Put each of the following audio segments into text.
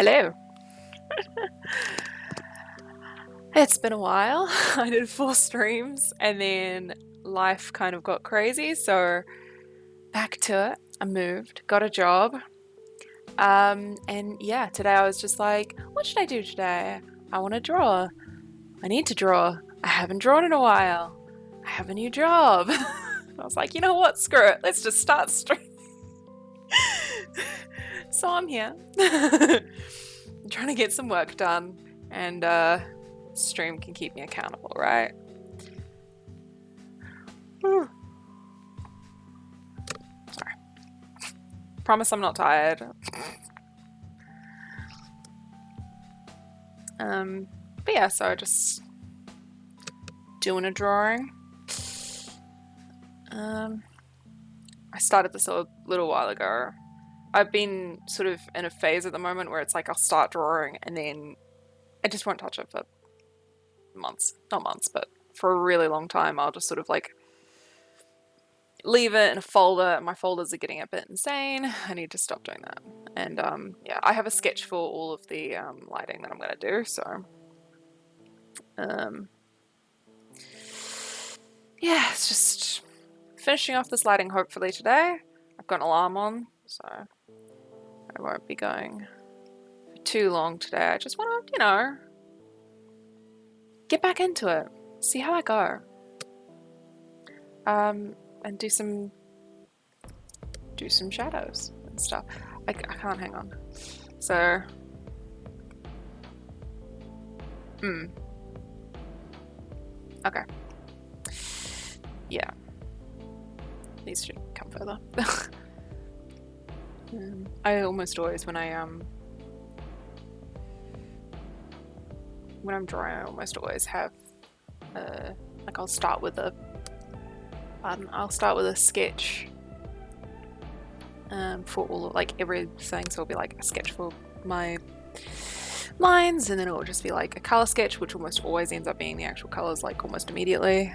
Hello. It's been a while. I did 4 streams and then life kind of got crazy, so back to it. I moved, got a job. And yeah, today I was just like, what should I do today? I want to draw. I need to draw. I haven't drawn in a while. I have a new job. I was like, you know what? Screw it. Let's just start streaming. So I'm here. I'm trying to get some work done, and stream can keep me accountable, right? Sorry. Promise I'm not tired. But yeah, so just doing a drawing. I started this a little while ago. I've been sort of in a phase at the moment where it's like I'll start drawing and then I just won't touch it for months. Not months, but for a really long time. I'll just sort of like leave it in a folder. My folders are getting a bit insane. I need to stop doing that. And yeah, I have a sketch for all of the lighting that I'm going to do, so yeah, it's just finishing off this lighting hopefully today. I've got an alarm on, so I won't be going for too long today. I just want to, get back into it, see how I go, and do some shadows and stuff. I can't hang on. So, okay, yeah. These should come further. I almost always when I'm drawing, I almost always have like I'll start with a sketch for all of like everything. So it'll be like a sketch for my lines, and then it'll just be like a color sketch, which almost always ends up being the actual colors like almost immediately.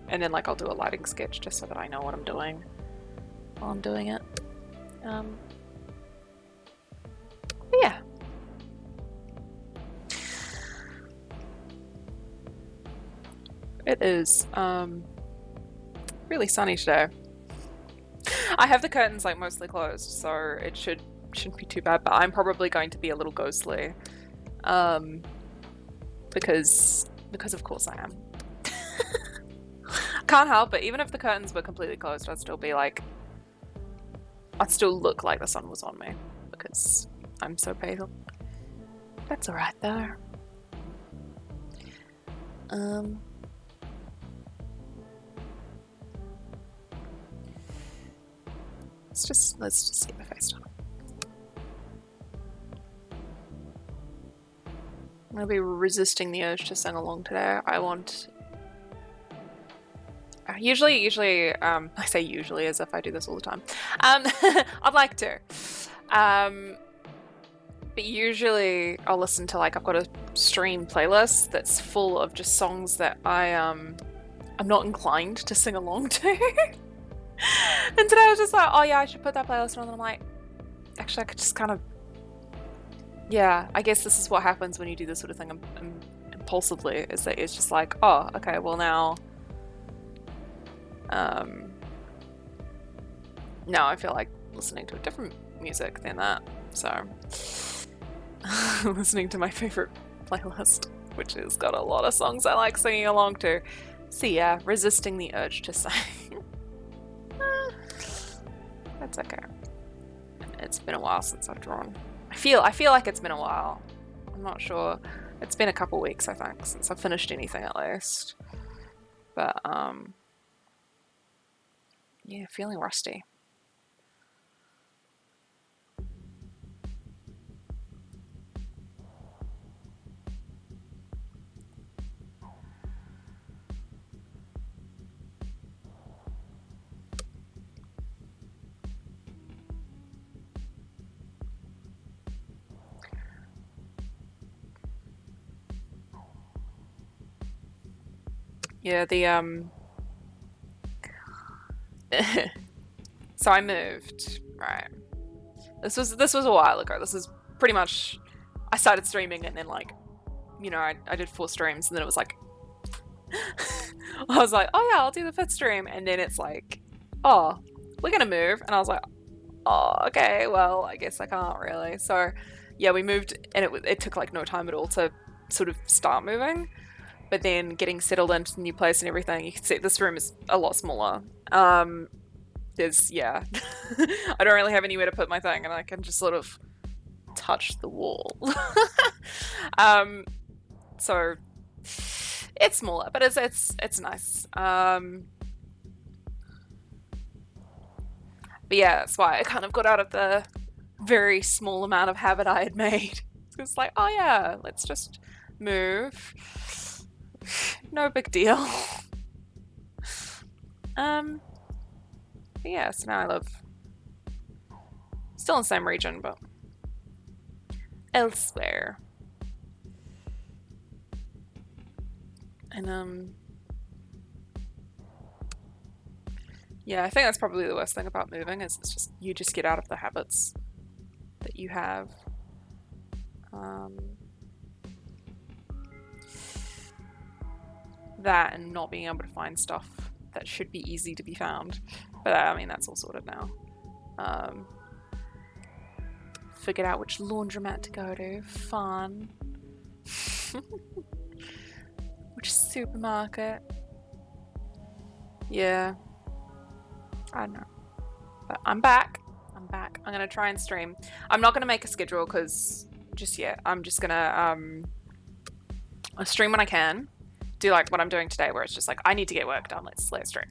And then like I'll do a lighting sketch just so that I know what I'm doing while I'm doing it. But yeah. It is really sunny today. I have the curtains like mostly closed, so it shouldn't be too bad, but I'm probably going to be a little ghostly. Because of course I am. Can't help it. Even if the curtains were completely closed, I'd still look like the sun was on me because I'm so pale. That's alright though. Let's just get the face done. I'm gonna be resisting the urge to sing along today. I want. Usually, I say usually as if I do this all the time. I'd like to. But usually I'll listen to like, I've got a stream playlist that's full of just songs that I'm not inclined to sing along to. And today I was just like, oh yeah, I should put that playlist on, and I'm like, actually I could just kind of, yeah, I guess this is what happens when you do this sort of thing impulsively, is that it's just like, oh, okay, well now I feel like listening to a different music than that, so listening to my favorite playlist, which has got a lot of songs I like singing along to. So yeah, resisting the urge to sing. That's okay. It's been a while since I've drawn. I feel like it's been a while. I'm not sure. It's been a couple weeks, I think, since I've finished anything at least. But yeah, feeling rusty. Yeah, so I moved, right. This was a while ago. This is pretty much I started streaming and then like, you know, I did 4 streams and then it was like, I was like, oh yeah, I'll do the 5th stream. And then it's like, oh, we're going to move. And I was like, oh, okay, well, I guess I can't really. So yeah, we moved and it took like no time at all to sort of start moving. But then getting settled into the new place and everything, you can see this room is a lot smaller. Yeah, I don't really have anywhere to put my thing and I can just sort of touch the wall. So it's smaller, but it's nice. But yeah, that's why I kind of got out of the very small amount of habit I had made. It's like, oh yeah, let's just move. No big deal. But yeah, so now I live still in the same region, but elsewhere. And yeah, I think that's probably the worst thing about moving is it's just you just get out of the habits that you have. That and not being able to find stuff that should be easy to be found. But I mean, that's all sorted now. Figured out which laundromat to go to. Fun. Which supermarket. Yeah. I don't know. But I'm back. I'm going to try and stream. I'm not going to make a schedule because just yet. I'm just going to stream when I can. Do like what I'm doing today where it's just like, I need to get work done. Let's stream.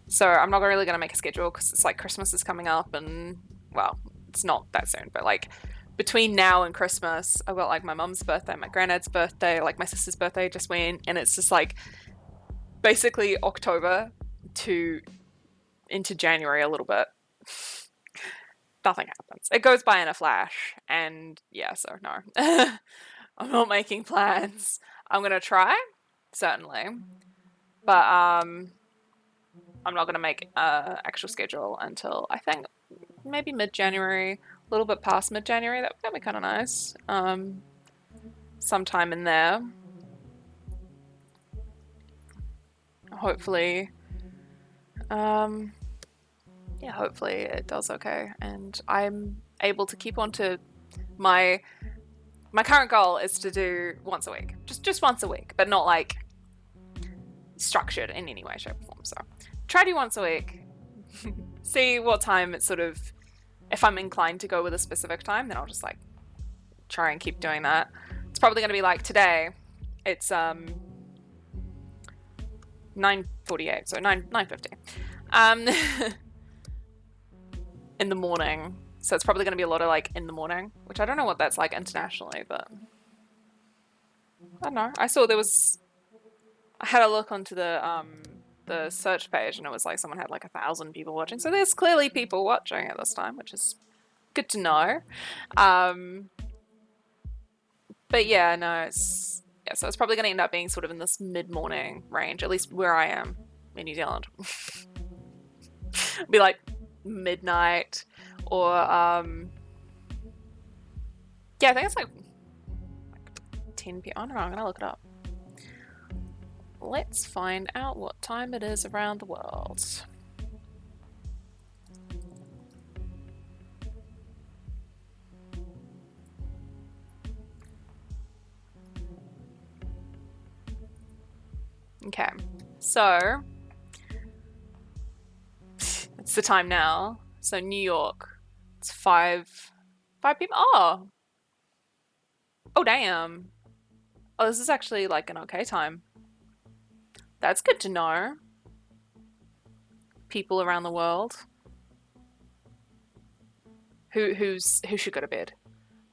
So I'm not really going to make a schedule because it's like Christmas is coming up and, well, it's not that soon, but like between now and Christmas, I've got like my mum's birthday, my granddad's birthday, like my sister's birthday just went, and it's just like basically October to into January a little bit. Nothing happens. It goes by in a flash, and yeah, so no. I'm not making plans. I'm going to try, certainly, but I'm not going to make an actual schedule until I think maybe mid-January, a little bit past mid-January. That would be kind of nice. Sometime in there. Hopefully, yeah, hopefully it does okay, and I'm able to keep on to my current goal is to do once a week, just once a week, but not like structured in any way, shape, or form. So try to do once a week. See what time it's sort of. If I'm inclined to go with a specific time, then I'll just like try and keep doing that. It's probably going to be like today. It's 9:48, so 9:50. In the morning. So it's probably going to be a lot of like in the morning, which I don't know what that's like internationally, but I don't know. I saw I had a look onto the search page and it was like someone had like 1,000 people watching. So there's clearly people watching at this time, which is good to know. But yeah, no, so it's probably going to end up being sort of in this mid-morning range, at least where I am in New Zealand. Be like midnight or yeah, I think it's like 10 p.m. Oh no, I'm gonna look it up. Let's find out what time it is around the world. Okay, so it's the time now. So New York, it's 5 p.m. Oh damn. Oh, this is actually like an okay time. That's good to know. People around the world. Who should go to bed?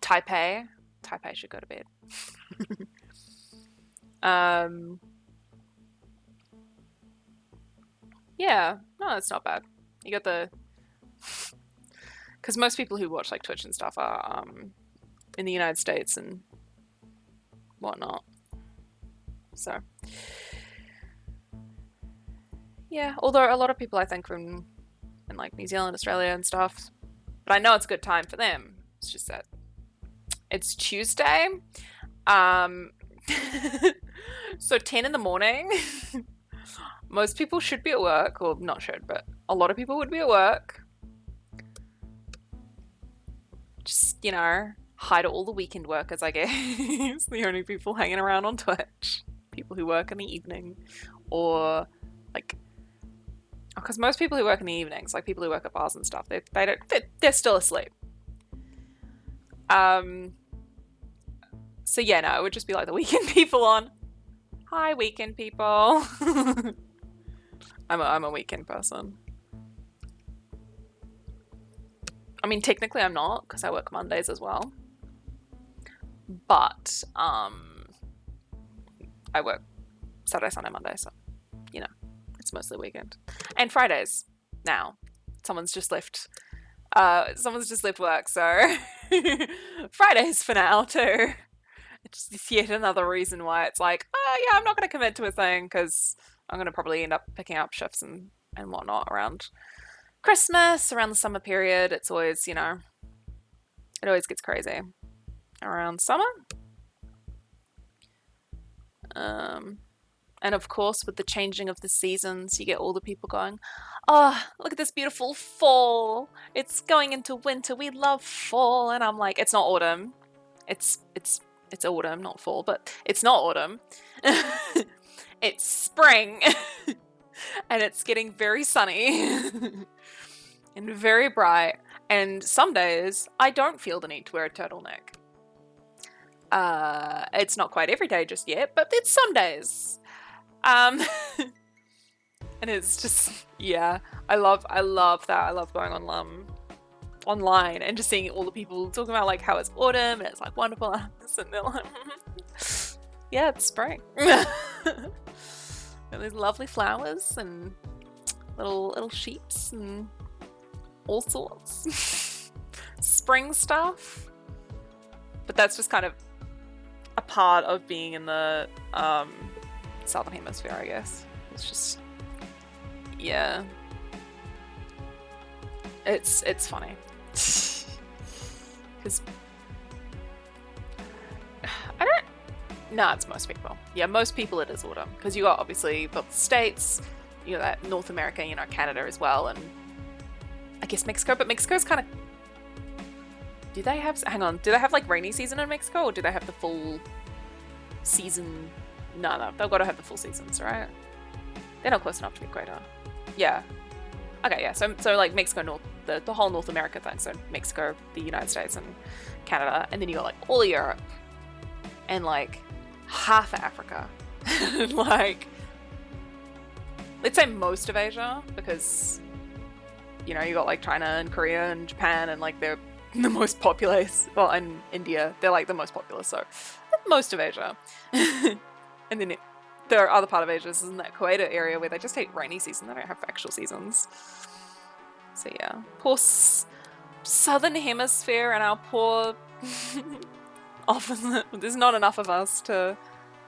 Taipei. Taipei should go to bed. Yeah, no, that's not bad. You got the, because most people who watch like Twitch and stuff are in the United States and whatnot. So yeah, although a lot of people I think in like New Zealand, Australia, and stuff. But I know it's a good time for them. It's just that it's Tuesday. So 10 in the morning. Most people should be at work, or not should, but a lot of people would be at work. Just, hi to all the weekend workers, I guess. The only people hanging around on Twitch. People who work in the evening. Or, like, because most people who work in the evenings, like people who work at bars and stuff, they're still asleep. So yeah, no, it would just be like the weekend people on. Hi, weekend people. I'm a weekend person. I mean, technically I'm not, because I work Mondays as well. But I work Saturday, Sunday, Monday, so it's mostly weekend. And Fridays now. Someone's just left work, so Fridays for now too. It's yet another reason why it's like, yeah, I'm not going to commit to a thing because I'm going to probably end up picking up shifts and whatnot around Christmas, around the summer period. It's always, it always gets crazy around summer. And of course, with the changing of the seasons, you get all the people going, oh, look at this beautiful fall. It's going into winter. We love fall. And I'm like, it's not autumn. It's autumn, not fall, but it's not autumn. It's spring. And it's getting very sunny and very bright. And some days I don't feel the need to wear a turtleneck. It's not quite every day just yet, but it's some days. And it's just, yeah, I love that. I love going on online and just seeing all the people talking about like how it's autumn and it's like wonderful, and they're like, yeah, it's spring. And there's lovely flowers and little sheeps and all sorts. Spring stuff. But that's just kind of a part of being in the Southern Hemisphere, I guess. It's just, yeah. It's funny. Because it's most people. Yeah, most people it is autumn. Because you got obviously the States, that North America, Canada as well, and I guess Mexico. But Mexico's kind of, do they have like rainy season in Mexico, or do they have the full season? No, they've got to have the full seasons, right? They're not close enough to the equator. Yeah. Okay, yeah. So like Mexico, the whole North America thing. So Mexico, the United States, and Canada, and then you got like all of Europe, and like half of Africa, like let's say most of Asia, because you got like China and Korea and Japan, and like they're the most populous. Well, and India, they're like the most populous. So most of Asia. And then the other part of Asia is in that equator area where they just hate rainy season. They don't have actual seasons. So yeah, poor Southern Hemisphere and our poor often there's not enough of us to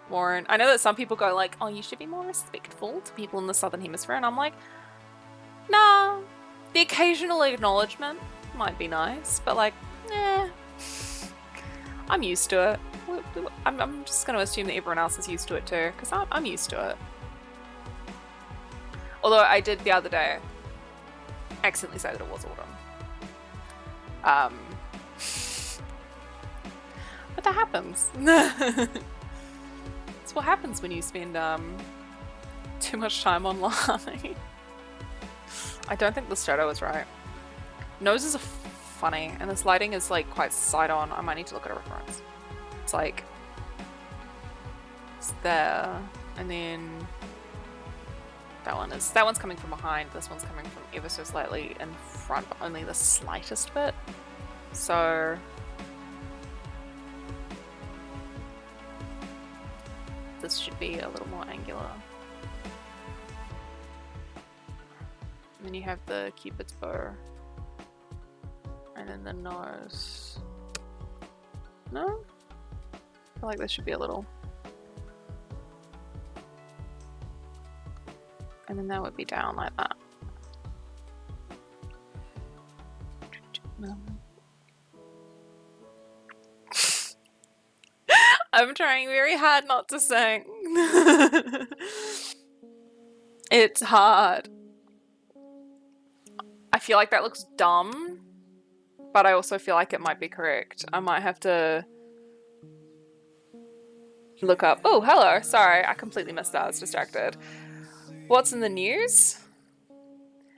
warrant. I know that some people go like, oh, you should be more respectful to people in the Southern Hemisphere, and I'm like, nah, the occasional acknowledgement might be nice, but like, I'm used to it. I'm just going to assume that everyone else is used to it too, because I'm used to it. Although I did the other day accidentally say that it was autumn. But that happens. It's what happens when you spend too much time online. I don't think the shadow is right. Noses are funny, and this lighting is like quite side on. I might need to look at a reference. It's like it's there, and then that one's coming from behind. This one's coming from ever so slightly in front, but only the slightest bit. So this should be a little more angular. And then you have the Cupid's bow, and then the nose. No? I feel like this should be a little. And then that would be down like that. I'm trying very hard not to sing. It's hard. I feel like that looks dumb, but I also feel like it might be correct. I might have to look up. Oh, hello. Sorry, I completely missed that. I was distracted. What's in the news?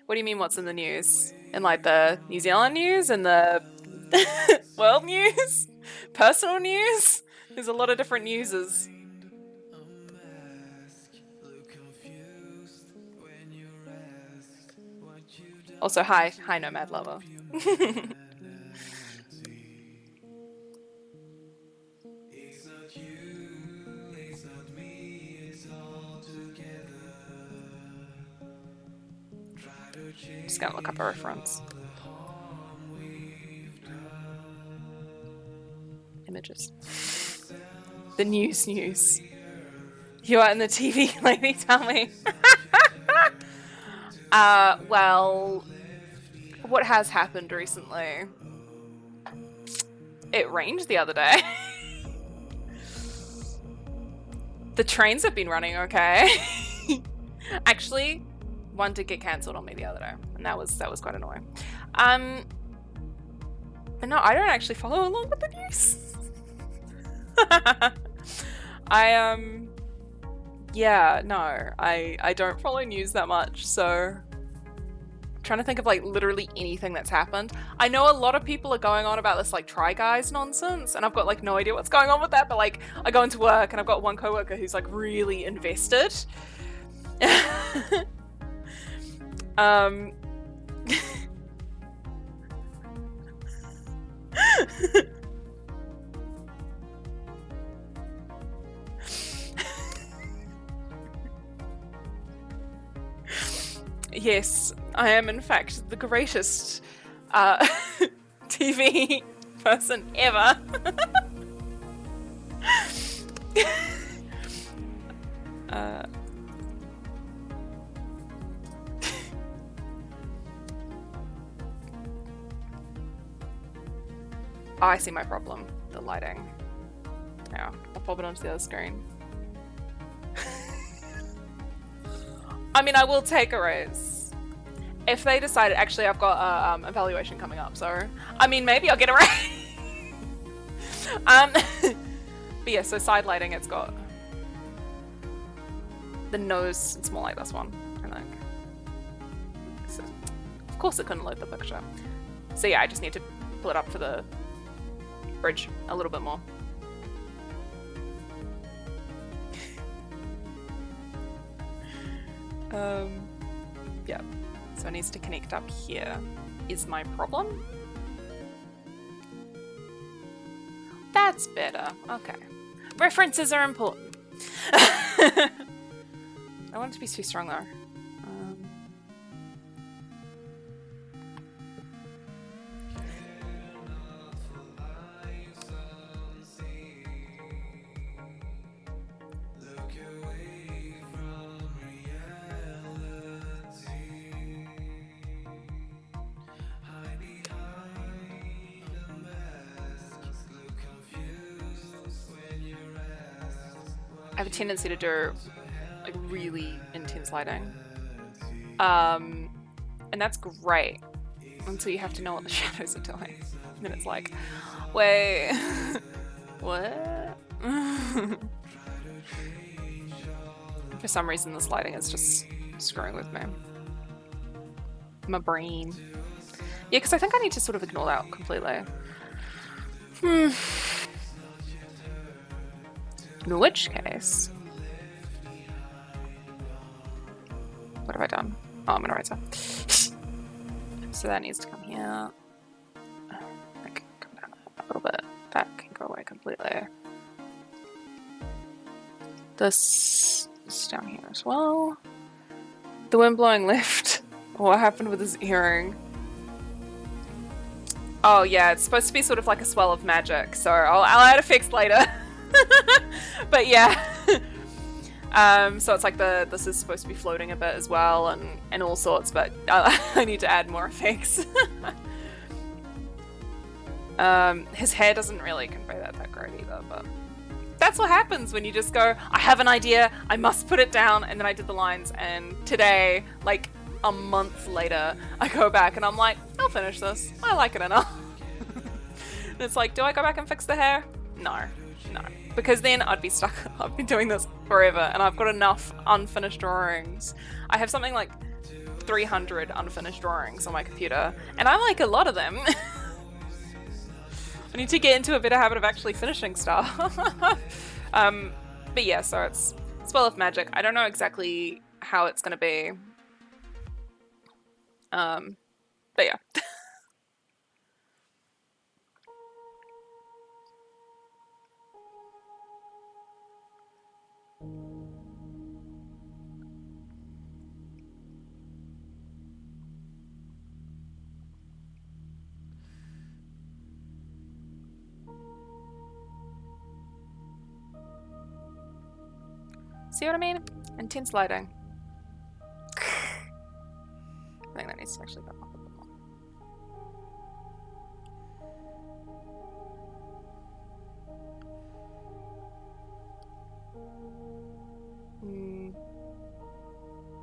What do you mean what's in the news? In like the New Zealand news and the world news? Personal news? There's a lot of different newses. Also, hi Nomad Lover. Just gonna look up a reference. Images. The news. You are in the TV, lady, tell me. Well, what has happened recently? It rained the other day. The trains have been running okay. Actually, one did get cancelled on me the other day, and that was quite annoying. But no, I don't actually follow along with the news. Yeah, no, I don't follow news that much, so I'm trying to think of like literally anything that's happened. I know a lot of people are going on about this like Try Guys nonsense, and I've got like no idea what's going on with that, but like I go into work and I've got one coworker who's like really invested. Yes, I am in fact the greatest TV person ever. Oh, I see my problem. The lighting. Yeah, I'll pop it onto the other screen. I mean, I will take a raise. If they decided, actually, I've got an evaluation coming up, so I mean, maybe I'll get a raise. But yeah, so side lighting, it's got the nose. It's more like this one, I think. So, of course, it couldn't load the picture. So yeah, I just need to pull it up for the bridge a little bit more. Yeah, so it needs to connect up here is my problem. That's better. Okay. References are important. I don't want it to be too strong though. I have a tendency to do like really intense lighting. And that's great until you have to know what the shadows are doing. And then it's like, wait, what? For some reason this lighting is just screwing with me. My brain. Yeah, because I think I need to sort of ignore that completely. In which case, what have I done? Oh, I'm gonna write that. So that needs to come here. That can come down a little bit. That can go away completely. This is down here as well. The wind blowing left. What happened with his earring? Oh yeah, it's supposed to be sort of like a swell of magic, so I'll add effects later. But yeah. So it's like this is supposed to be floating a bit as well and all sorts, but I need to add more effects. His hair doesn't really convey that great either, but that's what happens when you just go, I have an idea, I must put it down, and then I did the lines, and today, like a month later, I go back and I'm like, I'll finish this. I like it enough. And it's like, do I go back and fix the hair? No. Because then I'd be stuck. I've been doing this forever, and I've got enough unfinished drawings. I have something like 300 unfinished drawings on my computer, and I like a lot of them. I need to get into a better habit of actually finishing stuff. But yeah, so it's Spell of Magic. I don't know exactly how it's gonna be. But yeah. See what I mean? Intense lighting. I think that needs to actually go up a bit more.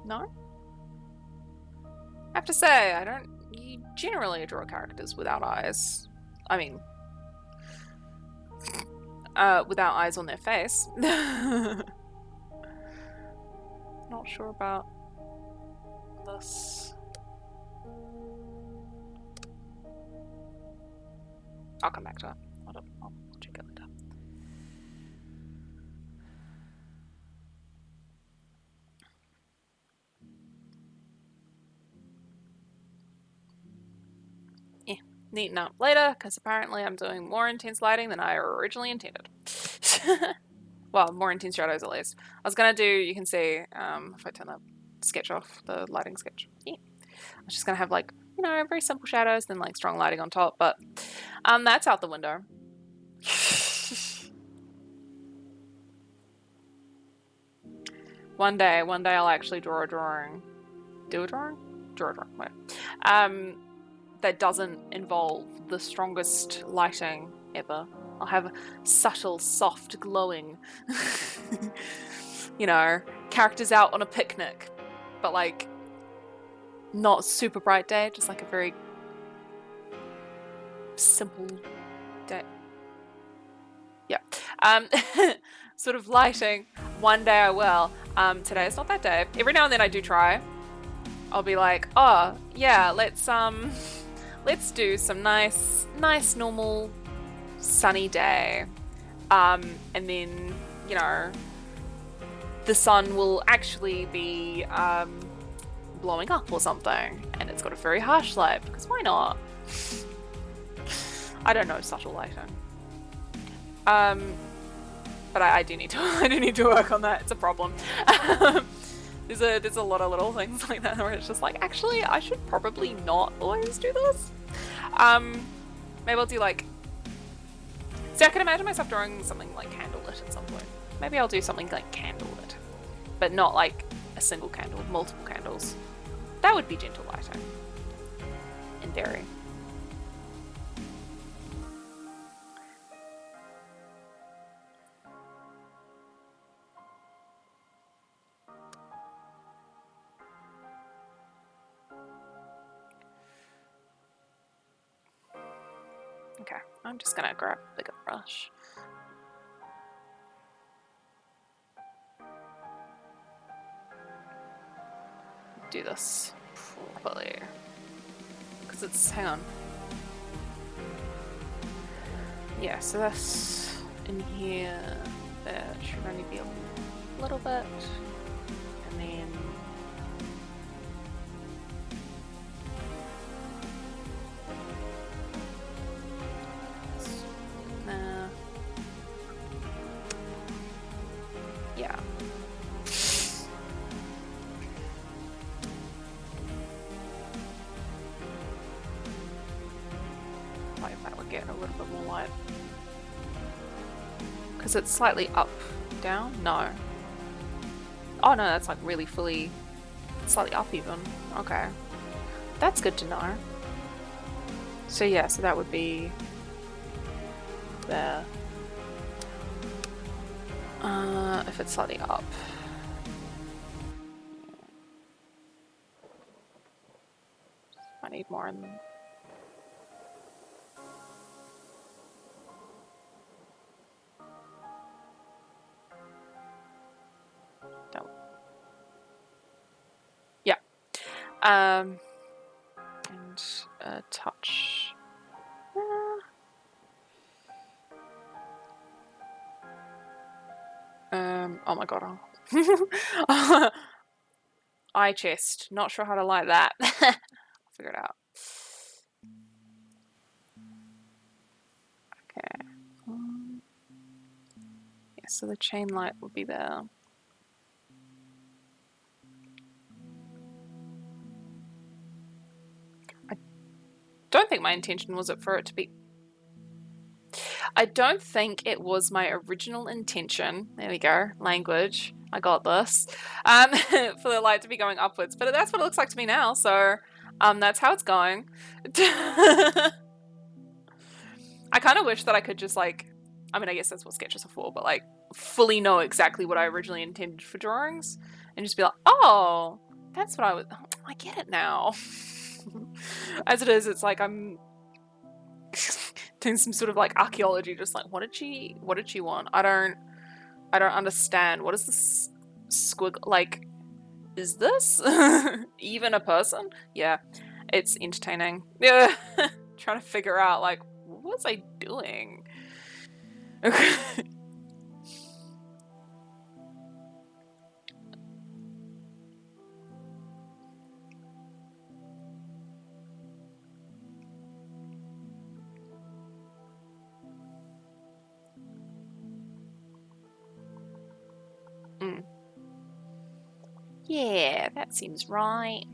No? I have to say, I don't generally draw characters without eyes. I mean, without eyes on their face. Not sure about this. I'll come back to it. I'll check it later. Yeah, neaten up later, because apparently I'm doing more intense lighting than I originally intended. Well, more intense shadows at least. I was gonna do, you can see, if I turn the sketch off, the lighting sketch. Yeah. I was just gonna have like, you know, very simple shadows, then like strong lighting on top, but that's out the window. One day I'll actually draw a drawing. Do a drawing? Draw a drawing, wait. That doesn't involve the strongest lighting ever. I'll have subtle, soft, glowing, you know, characters out on a picnic, but like not super bright day, just like a very simple day. Yeah. Sort of lighting. One day I will. Today is not that day. Every now and then I do try. I'll be like, oh yeah, let's do some nice normal sunny day, and then, you know, the sun will actually be blowing up or something, and it's got a very harsh light, because why not? I don't know subtle lighting, but I do need to work on that. It's a problem. There's a lot of little things like that where it's just like, actually I should probably not always do this. Maybe I'll do like, see, I can imagine myself drawing something like candlelit at some point. Maybe I'll do something like candlelit, but not like a single candle, multiple candles. That would be gentle lighting. In theory. Okay, I'm just gonna grab a bigger brush. Do this properly. Because it's, hang on. Yeah, so that's in here. That should only be a little bit. And then yeah. Like that would get a little bit more light. Because it's slightly up, down? No. Oh no, that's like really fully, slightly up even. Okay. That's good to know. So yeah, so that would be there. If it's slightly up. I need more in them. Don't. Yeah. And a touch. Oh my god. Eye chest. Not sure how to light that. I'll figure it out. Okay. Yeah, so the chain light will be there. I don't think my intention was for it to be... I don't think it was my original intention. There we go. Language. I got this. For the light to be going upwards. But that's what it looks like to me now. So that's how it's going. I kind of wish that I could just like... I mean, I guess that's what sketches are for. But like fully know exactly what I originally intended for drawings. And just be like, oh, that's what I was... I get it now. As it is, it's like I'm... doing some sort of like archaeology, just like what did she want? I don't understand. What is this squiggle like? Is this even a person? Yeah, it's entertaining. Yeah, trying to figure out like what was I doing? Yeah, that seems right.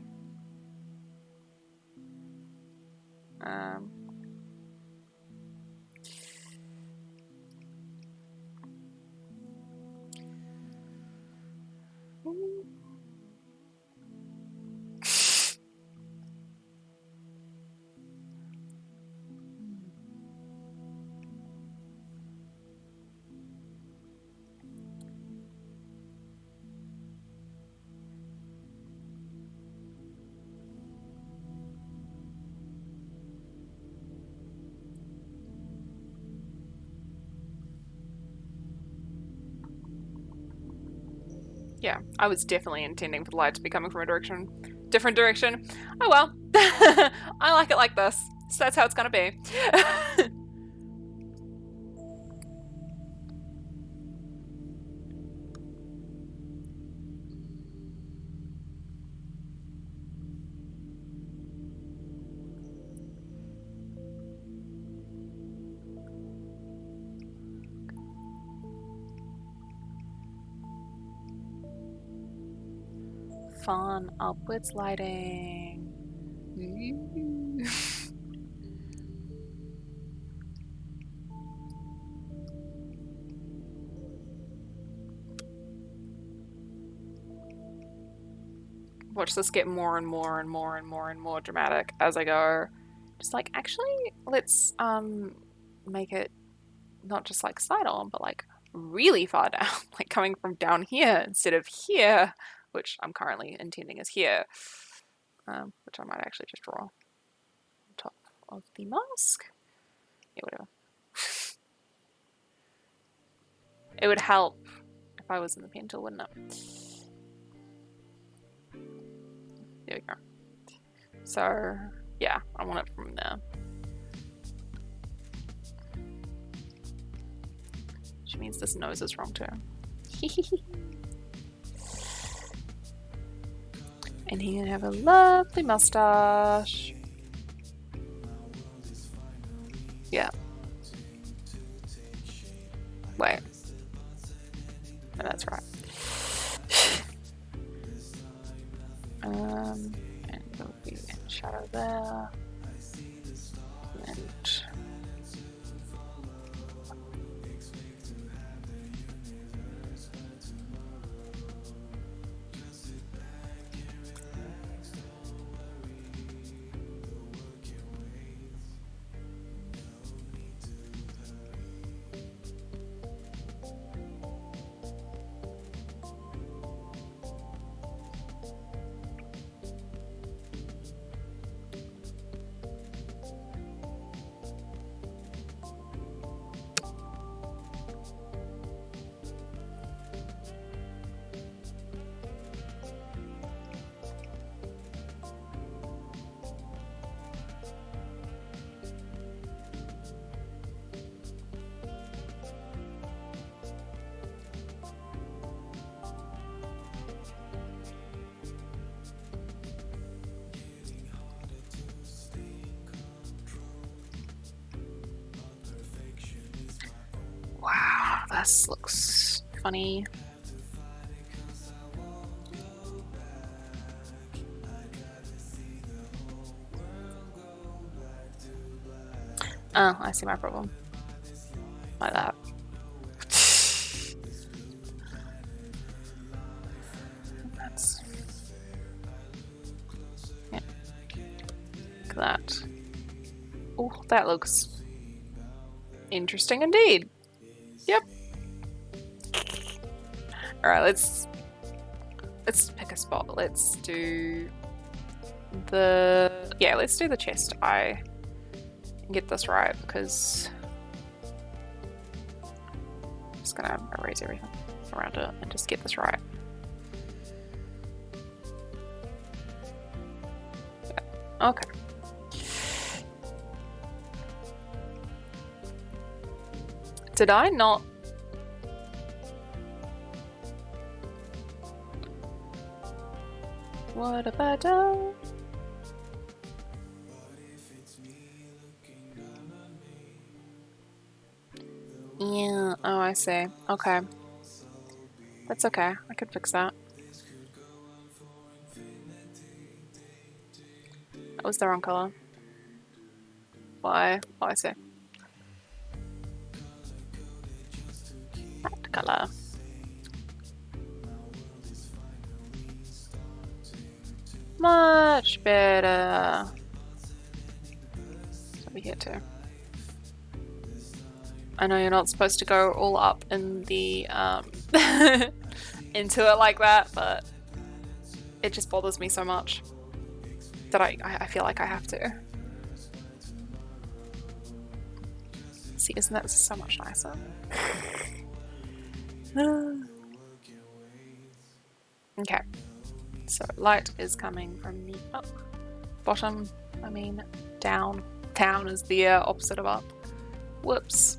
Yeah, I was definitely intending for the light to be coming from a different direction. Oh well, I like it like this, so that's how it's gonna be. Fun upwards lighting. Watch this get more and more and more and more and more dramatic as I go. Just like, actually, let's make it not just like side on, but like really far down, like coming from down here instead of here, which I'm currently intending is here, which I might actually just draw on top of the mask. Yeah, whatever. It would help if I was in the pen tool, wouldn't it? There we go. So, yeah, I want it from there. Which means this nose is wrong too. And he can have a lovely mustache. Yeah. Wait. No, that's right. And it'll be in shadow there. And glass looks funny. Oh, I see my problem. Like that. That's... Yeah. Look at that. Oh, that looks interesting indeed. Yep. Alright, let's pick a spot. Let's do the... Yeah, let's do the chest eye and get this right, because I'm just gonna erase everything around it and just get this right. Yeah. Okay. Did I not... What have I done? Yeah, oh, I see. Okay. That's okay. I could fix that. That was the wrong color. Why? Oh, I see. That color. Much better. Over here too. I know you're not supposed to go all up in the into it like that, but it just bothers me so much that I feel like I have to. See, isn't that so much nicer? Okay, so light is coming from the up. Bottom, I mean down. Down is the opposite of up. Whoops.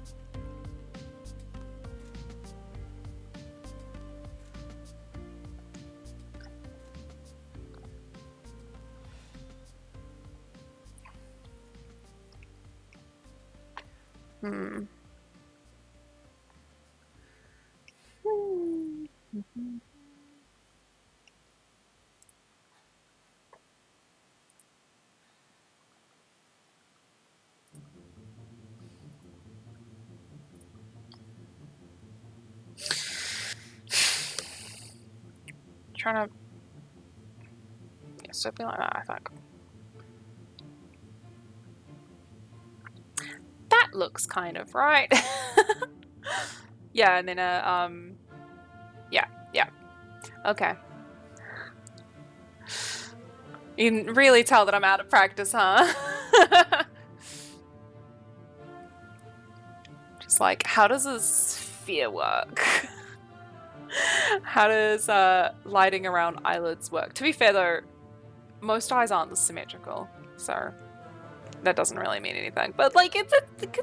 Trying to, yeah, something like that, I think. That looks kind of right. Yeah, and then yeah. Okay. You can really tell that I'm out of practice, huh? Just like, how does a sphere work? How does lighting around eyelids work? To be fair though, most eyes aren't symmetrical, so that doesn't really mean anything. But like, it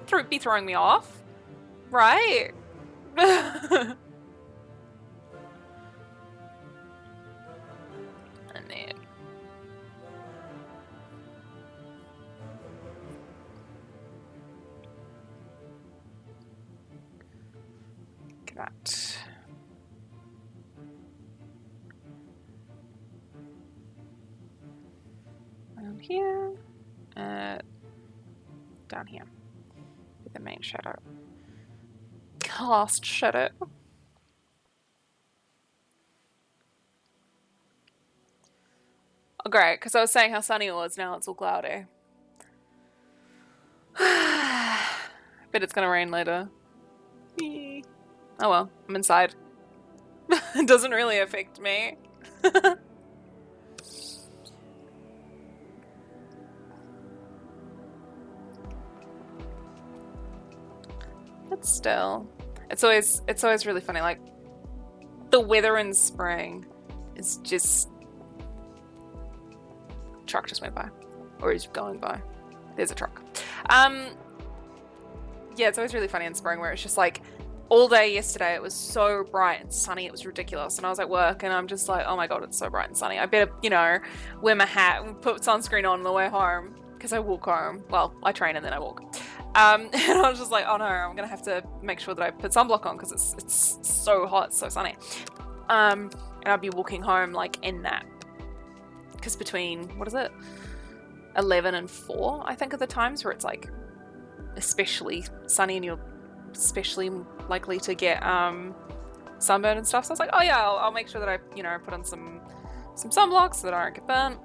could be throwing me off, right? And then look at that. Down here, down here, with the main shadow. Cast shadow. Oh, great, because I was saying how sunny it was, now it's all cloudy. Bet it's gonna rain later. Oh well, I'm inside. It doesn't really affect me. But still, it's always really funny. Like, the weather in spring is just... Truck just went by, or is going by. There's a truck. Yeah, it's always really funny in spring where it's just like, all day yesterday it was so bright and sunny, it was ridiculous, and I was at work and I'm just like, oh my god, it's so bright and sunny, I better, you know, wear my hat and put sunscreen on the way home, because I walk home. Well, I train and then I walk. And I was just like, oh no, I'm gonna have to make sure that I put sunblock on because it's so hot, so sunny. And I'd be walking home like in that, because between, what is it, 11 and 4, I think, are the times where it's like especially sunny and you're especially likely to get sunburn and stuff. So I was like, oh yeah, I'll make sure that I, put on some sunblock so that I don't get burnt.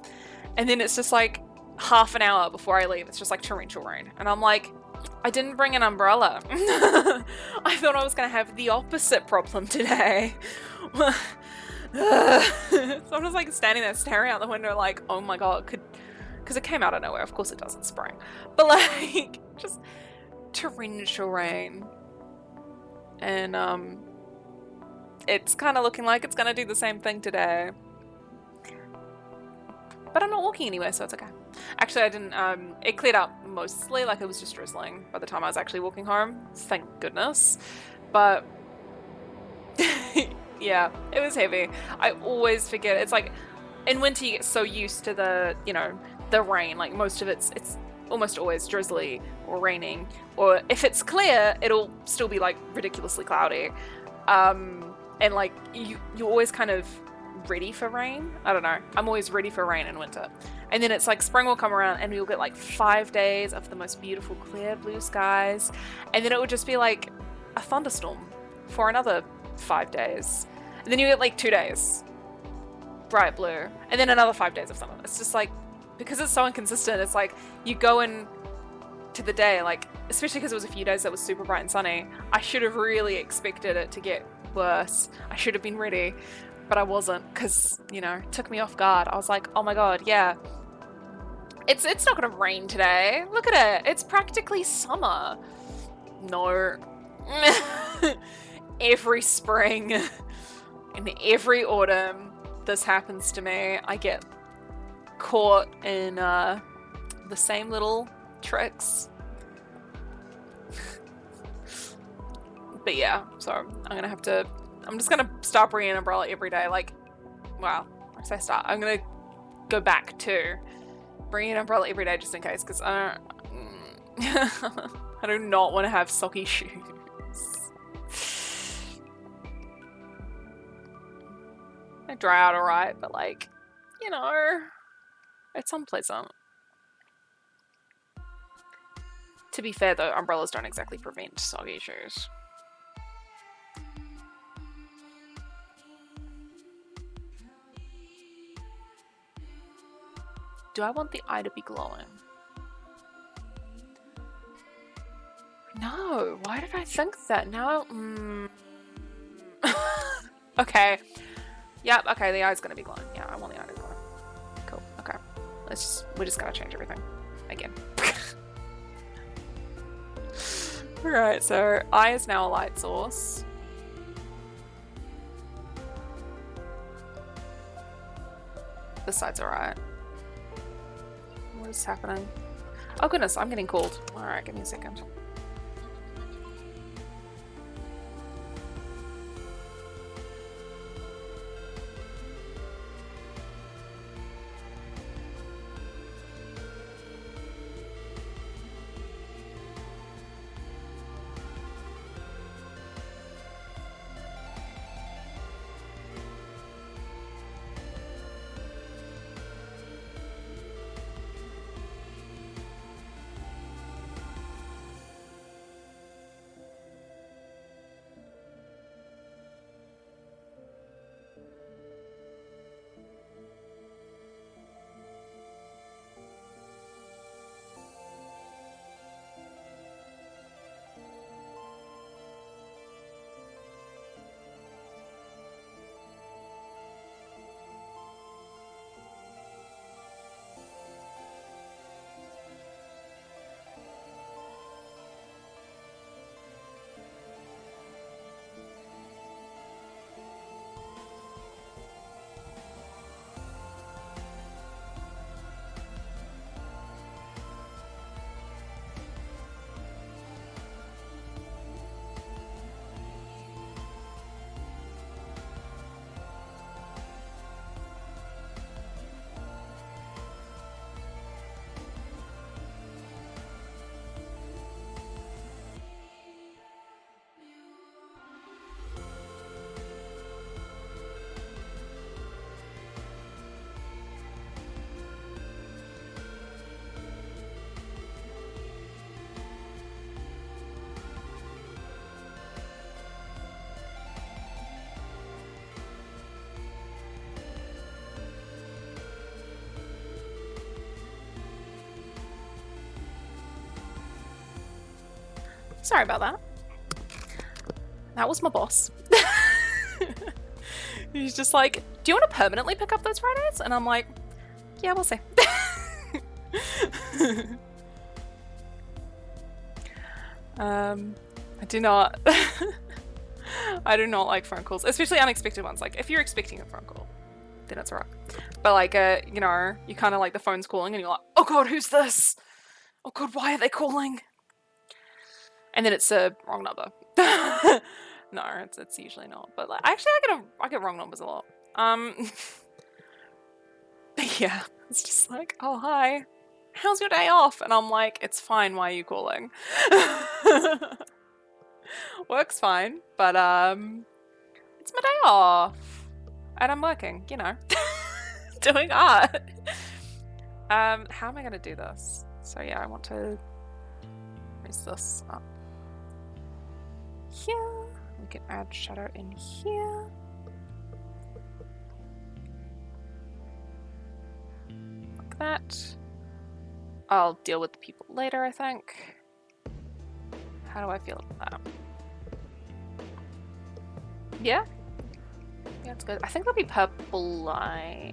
And then it's just like half an hour before I leave, it's just like torrential rain. And I'm like, I didn't bring an umbrella. I thought I was going to have the opposite problem today. So I'm just like standing there staring out the window like, oh my god, because it came out of nowhere. Of course it does in spring. But like, just torrential rain. And it's kind of looking like it's going to do the same thing today. But I'm not walking anywhere, so it's okay. Actually, I didn't, it cleared up mostly, like it was just drizzling by the time I was actually walking home. Thank goodness. But, yeah, it was heavy. I always forget. It's like, in winter you get so used to the, the rain. Like most of it's almost always drizzly or raining. Or if it's clear, it'll still be like ridiculously cloudy. And like, you're always kind of ready for rain. I don't know. I'm always ready for rain in winter. And then it's like spring will come around and we'll get like 5 days of the most beautiful clear blue skies. And then it would just be like a thunderstorm for another 5 days. And then you get like 2 days bright blue. And then another 5 days of summer. It's just like, because it's so inconsistent, it's like you go in to the day, like, especially because it was a few days that was super bright and sunny. I should have really expected it to get worse. I should have been ready. But I wasn't, because, it took me off guard. I was like, oh my god, yeah. It's not going to rain today. Look at it. It's practically summer. No. Every spring and every autumn, this happens to me. I get caught in the same little tricks. But yeah, so I'm just gonna start bringing an umbrella every day. Like, wow, I say start. I'm gonna go back to bringing an umbrella every day just in case, because I do not want to have soggy shoes. They dry out alright, but like, it's unpleasant. To be fair though, umbrellas don't exactly prevent soggy shoes. Do I want the eye to be glowing? No, why did I think that? Now, okay. Yep, okay, the eye's gonna be glowing. Yeah, I want the eye to be glowing. Cool, okay. We're just gonna change everything. Again. Alright, so eye is now a light source. This side's alright. What is happening? Oh goodness, I'm getting cold. Alright, give me a second. sorry about that. That was my boss. He's just like, do you want to permanently pick up those Fridays? And I'm like, yeah, we'll see. I do not I do not like phone calls, especially unexpected ones. Like if you're expecting a phone call, then it's alright. But like you know, you kind of like the phone's calling and you're like, oh god, who's this? Oh god, why are they calling? And then it's a wrong number. No, it's usually not. But like, actually, I get wrong numbers a lot. Yeah, it's just like, oh hi, how's your day off? And I'm like, it's fine. Why are you calling? Works fine, but it's my day off, and I'm working. You know, doing art. How am I gonna do this? So yeah, I want to raise this up here. We can add shadow in here. Like that. I'll deal with the people later, I think. How do I feel about that? Yeah? Yeah, it's good. I think that'll be purple light.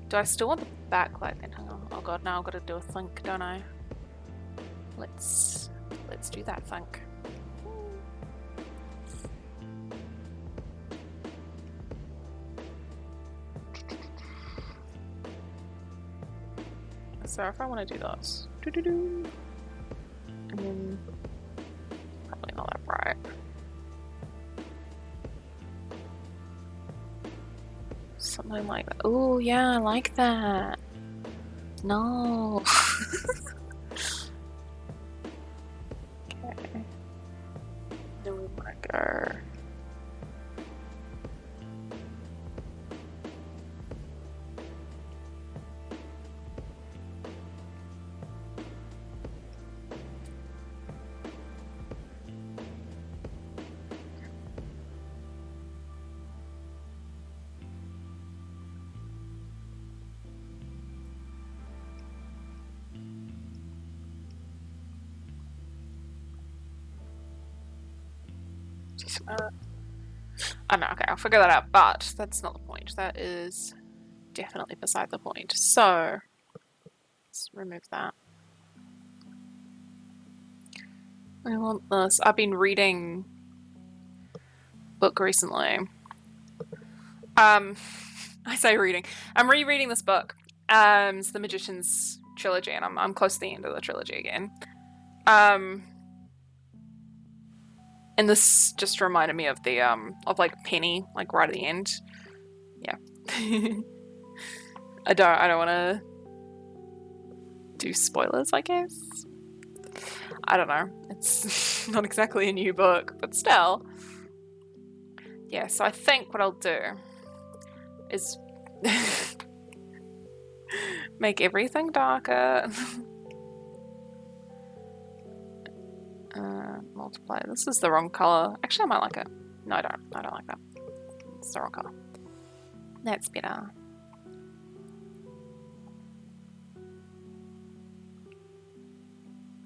Do I still want the backlight then? Hang on. Oh god, now I've got to do a think, don't I? Let's do that think. So if I want to do this, and then probably not that bright. Something like that. Oh yeah, I like that. No. Okay. Then we want to go. I know, okay, I'll figure that out, but that's not the point. That is definitely beside the point. So, let's remove that. I want this. I've been reading a book recently. I say reading. I'm rereading this book. It's the Magician's Trilogy, and I'm close to the end of the trilogy again. And this just reminded me of the of like Penny, like right at the end. Yeah. I don't want to do spoilers, I guess. I don't know. It's not exactly a new book, but still. Yeah, so I think what I'll do is make everything darker. Multiply. This is the wrong color. Actually, I might like it. No, I don't. I don't like that. It's the wrong color. That's better.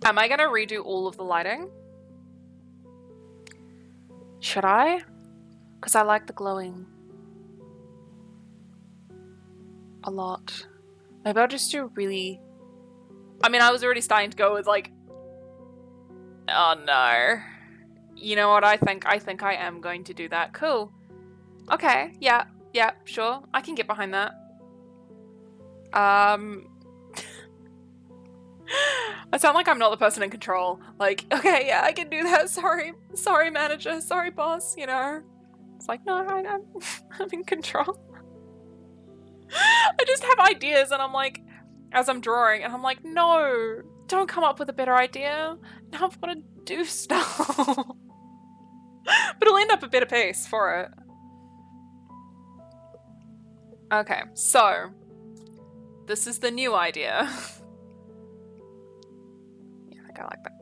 Am I going to redo all of the lighting? Should I? Because I like the glowing a lot. Maybe I'll just do really... I mean, I was already starting to go with like... Oh no. You know what I think? I think I am going to do that. Cool. Okay, yeah, sure. I can get behind that. I sound like I'm not the person in control. Like, okay, yeah, I can do that. Sorry manager, sorry boss, you know. It's like, no, I'm in control. I just have ideas and I'm like, as I'm drawing, and I'm like, no, don't come up with a better idea. Now I've got to do stuff. But it'll end up a better piece for it. Okay, so this is the new idea. Yeah, I think I like that.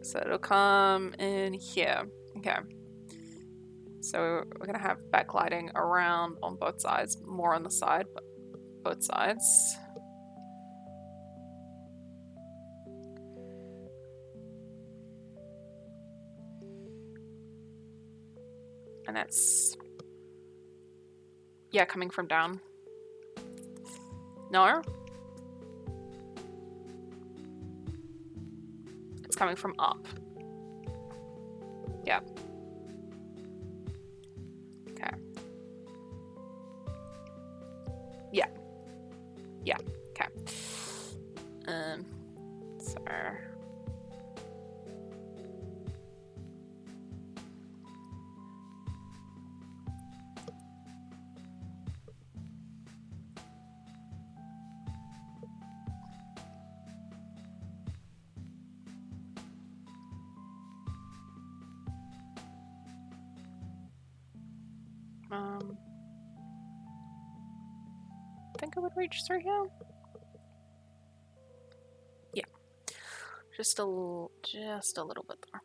So it'll come in here. Okay. So we're gonna have backlighting around on both sides, more on the side, but both sides. And that's, yeah, coming from down. No? It's coming from up. Yeah. Okay. Yeah. Yeah. Okay. So I think I would reach through here. Yeah. Just a little bit there.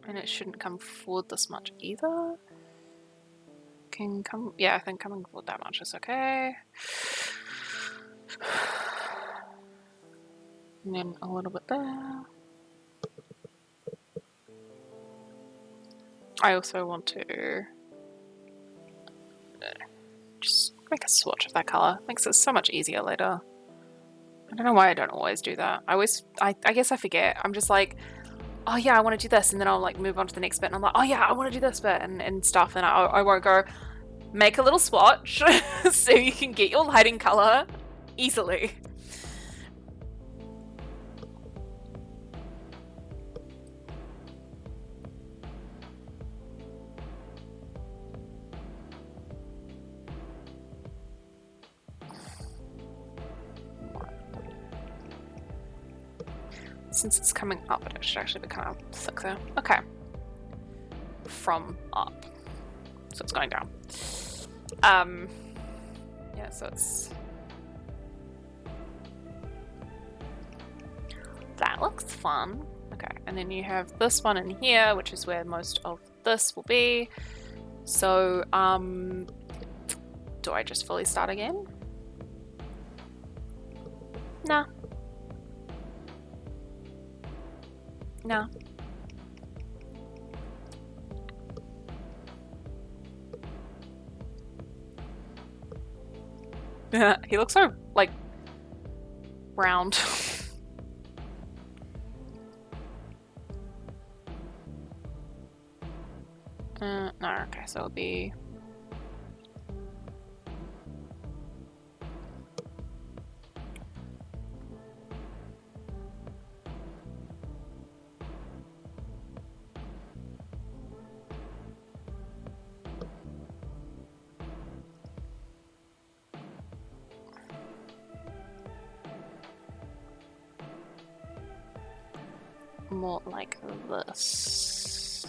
And it shouldn't come forward this much either. Can come, yeah, I think coming forward that much is okay. And then a little bit there. I also want to just make a swatch of that color. Makes it so much easier later. I don't know why I don't always do that. I guess I forget. I'm just like, oh yeah, I want to do this, and then I'll like move on to the next bit, and I'm like, oh yeah, I want to do this bit and stuff, and I won't go make a little swatch so you can get your lighting color easily. Since it's coming up, it should actually be kind of thick there. Okay. From up. So it's going down. Yeah, so it's... That looks fun. Okay, and then you have this one in here, which is where most of this will be. So, do I just fully start again? Nah. Nah. He looks so, like, round. No, okay, so it'll be... more like this.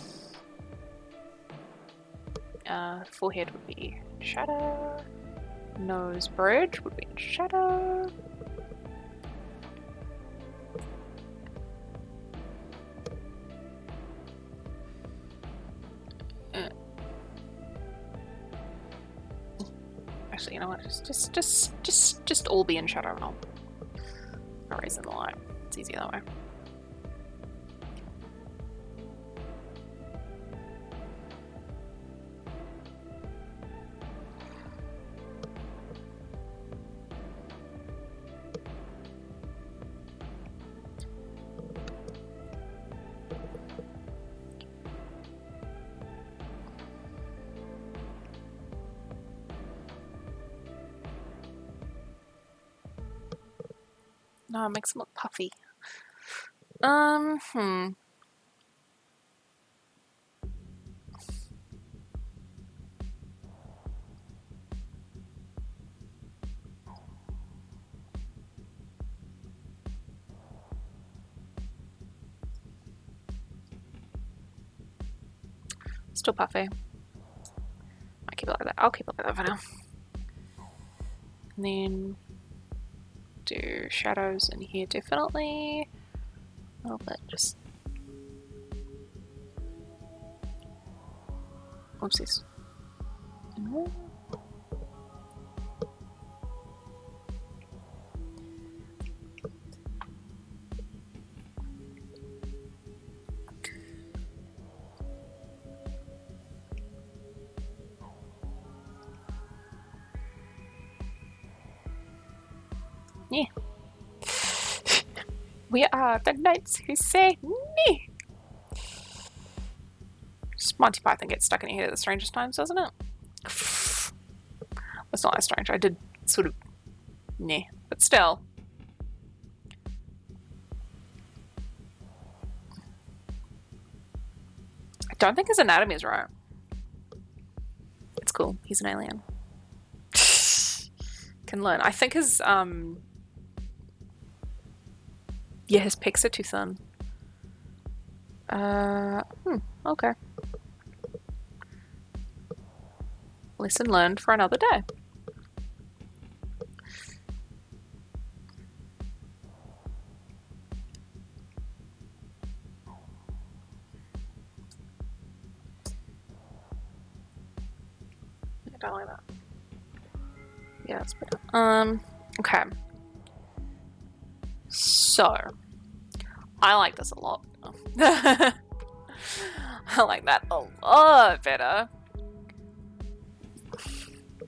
Forehead would be shadow. Nose bridge would be shadow. Actually, you know what? Just all be in shadow and I'll erase in the light. It's easier that way. No, it makes them look puffy. Still puffy. I keep it like that. I'll keep it like that for now. And then do shadows in here definitely. A little bit, just... Oopsies. Yeah. We are the knights who say me. Just Monty Python gets stuck in your head at the strangest times, doesn't it? It's not that strange. I did sort of nah, but still. I don't think his anatomy is right. It's cool. He's an alien. Can learn. I think his yeah, his pecs are too thin. Okay. Lesson learned for another day. I don't like that. Yeah, that's better. Okay. So, I like this a lot. I like that a lot better.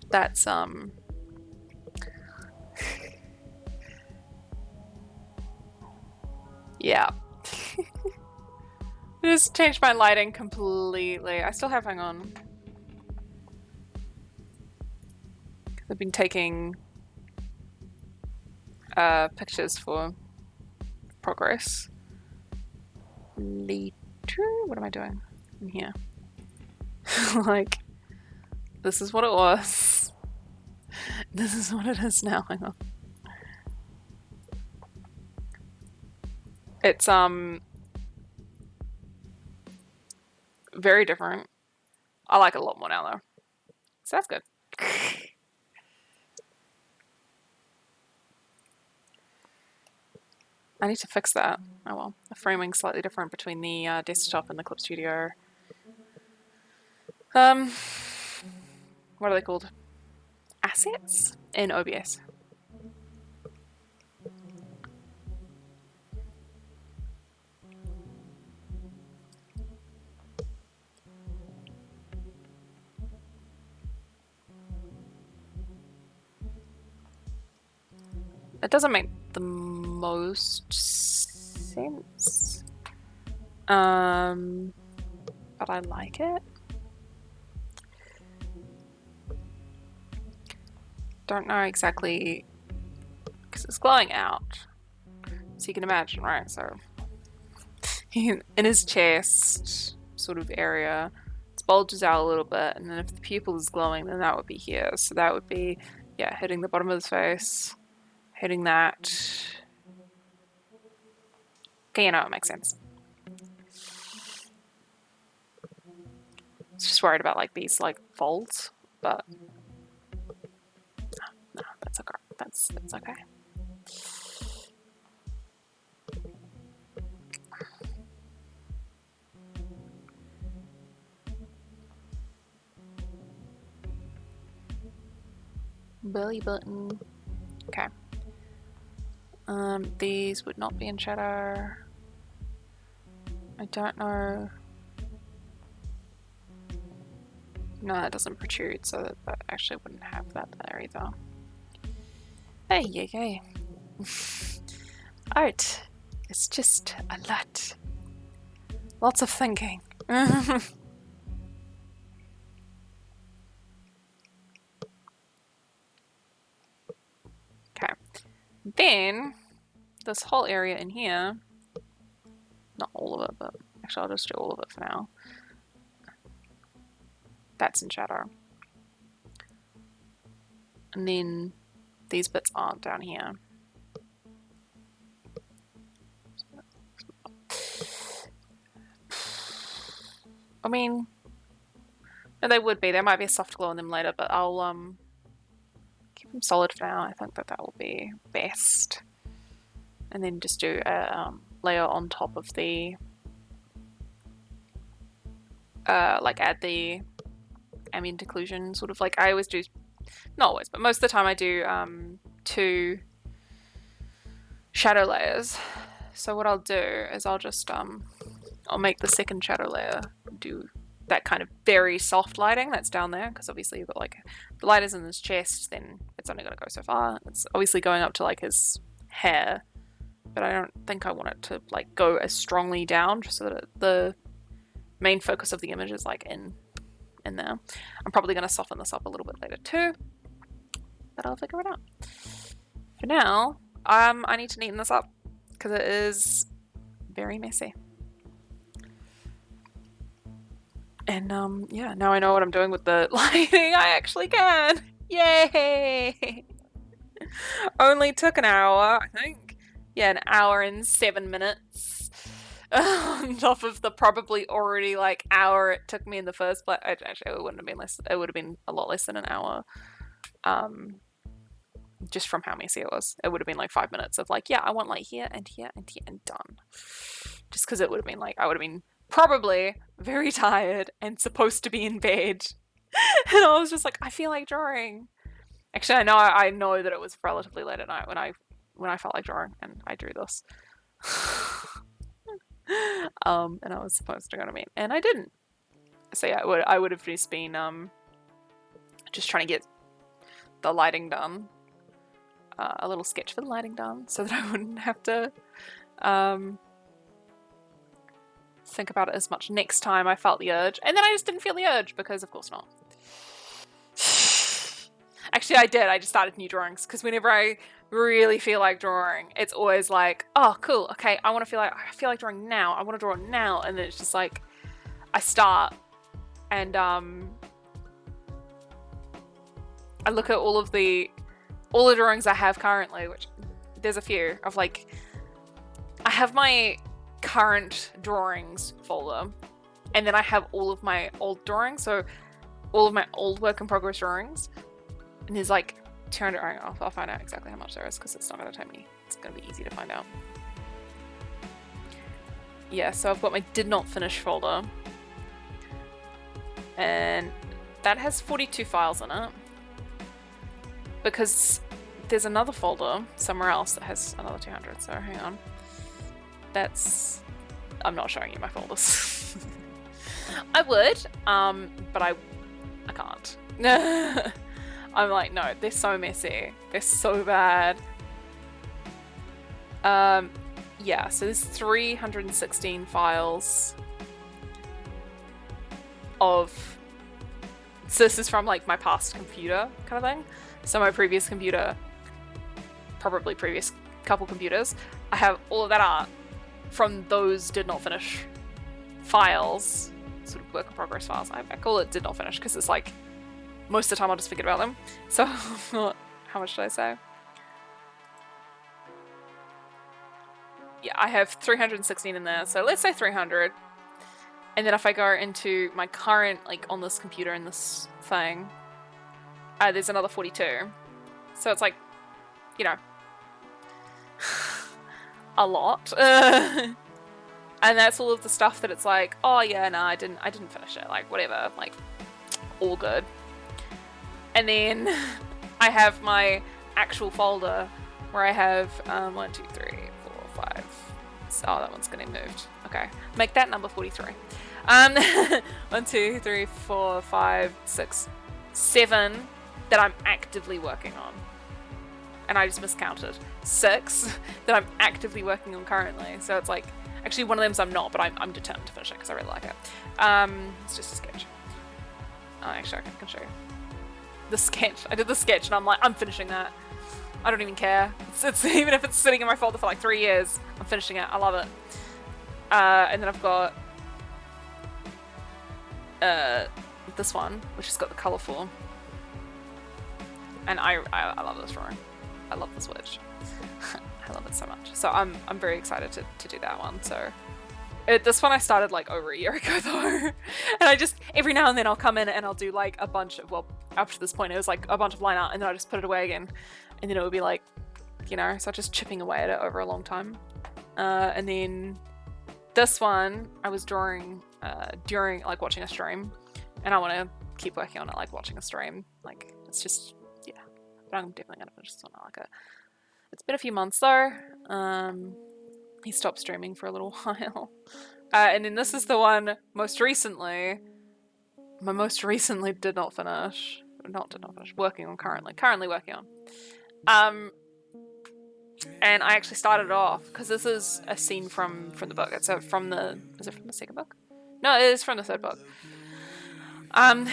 That's yeah. Just changed my lighting completely. I still have, hang on. I've been taking pictures for progress. Later, what am I doing in here? Like, this is what it was. This is what it is now. Hang on. It's very different. I like it a lot more now though. So that's good. I need to fix that. Oh well. The framing's slightly different between the desktop and the Clip Studio. What are they called? Assets in OBS. It doesn't make the most sense. But I like it. Don't know exactly, because it's glowing out. So you can imagine, right? So in his chest sort of area, it bulges out a little bit, and then if the pupil is glowing, then that would be here. So that would be, yeah, hitting the bottom of his face, hitting that. Okay, you know, it makes sense. Just worried about like these like folds, but no, that's okay. That's okay. Belly button. Okay. These would not be in shadow. I don't know. No, that doesn't protrude, so that actually wouldn't have that there either. Hey, yeah. Art. It's just a lot. Lots of thinking. Okay. Then, this whole area in here, not all of it, but actually I'll just do all of it for now. That's in shadow. And then these bits aren't down here. I mean, no, they would be. There might be a soft glow on them later, but I'll keep them solid for now. I think that will be best. And then just do a layer on top of the, like add the ambient occlusion, sort of like I always do, not always, but most of the time I do 2 shadow layers. So what I'll do is I'll just I'll make the second shadow layer do that kind of very soft lighting that's down there, because obviously you've got like the light is in his chest, then it's it's only going to go so far. It's obviously going up to like his hair, but I don't think I want it to like go as strongly down, just so that the main focus of the image is like in there. I'm probably going to soften this up a little bit later too, but I'll figure it out. For now, I need to neaten this up because it is very messy. And yeah, now I know what I'm doing with the lighting. I actually can. Yay! Only took an hour, I think. Yeah, an hour and 7 minutes. On top of the probably already like hour it took me in the first place. Actually, it wouldn't have been less. It would have been a lot less than an hour. Just from how messy it was. It would have been like 5 minutes of like, yeah, I want like here and here and here and done. Just because it would have been like, I would have been probably very tired and supposed to be in bed. And I was just like, I feel like drawing. Actually, I know that it was relatively late at night when I felt like drawing and I drew this. And I was supposed to go to meet, and I didn't. So yeah, I would have just been just trying to get the lighting done, a little sketch for the lighting done, so that I wouldn't have to think about it as much next time I felt the urge. And then I just didn't feel the urge because of course not. Actually, I did. I just started new drawings because whenever I really feel like drawing, it's always like, oh, cool. Okay, I feel like drawing now. I want to draw now, and then it's just like I start and I look at all the drawings I have currently, which there's a few of like I have my current drawings folder, and then I have all of my old drawings, so all of my old work in progress drawings. And there's like 200. I'll find out exactly how much there is because it's not going to take me. It's going to be easy to find out. Yeah, so I've got my did not finish folder, and that has 42 files in it because there's another folder somewhere else that has another 200. So hang on. I'm not showing you my folders. I would, but I can't. I'm like, no, they're so messy. They're so bad. Yeah, so there's 316 files of... So this is from like my past computer kind of thing. So my previous computer, probably previous couple computers, I have all of that art from those did not finish files, sort of work in progress files. I call it did not finish because it's like, most of the time I'll just forget about them. So, how much did I say? Yeah, I have 316 in there. So let's say 300. And then if I go into my current, like on this computer in this thing, there's another 42. So it's like, you know, a lot. And that's all of the stuff that it's like, oh yeah, no, I didn't finish it. Like whatever, like all good. And then I have my actual folder where I have 1, 2, 3, 4, 5. Oh, that one's getting moved. Okay, make that number 43. 1, 2, 3, 4, 5, 6, 7 that I'm actively working on. And I just miscounted. 6 that I'm actively working on currently. So it's like, actually one of them's I'm not, but I'm determined to finish it because I really like it. It's just a sketch. Oh, actually, I can show you. The sketch. I did the sketch and I'm like, I'm finishing that. I don't even care. It's even if it's sitting in my folder for like 3 years, I'm finishing it. I love it. And then I've got this one, which has got the colourful. And I love this drawing. I love this witch. I love it so much. So I'm very excited to do that one. So this one I started like over a year ago though. And I just, every now and then I'll come in and I'll do like a bunch of, well, up to this point it was like a bunch of line art and then I just put it away again. And then it would be like, you know, so just chipping away at it over a long time. And then this one I was drawing during like watching a stream. And I want to keep working on it like watching a stream. Like it's just, yeah. But I'm definitely going to finish this one. I like it. It's been a few months though. He stopped streaming for a little while. And then this is the one most recently. My most recently did not finish. not finished, working on currently working on. And I actually started off because this is a scene from the book. It's is it from the second book? No, it is from the third book. And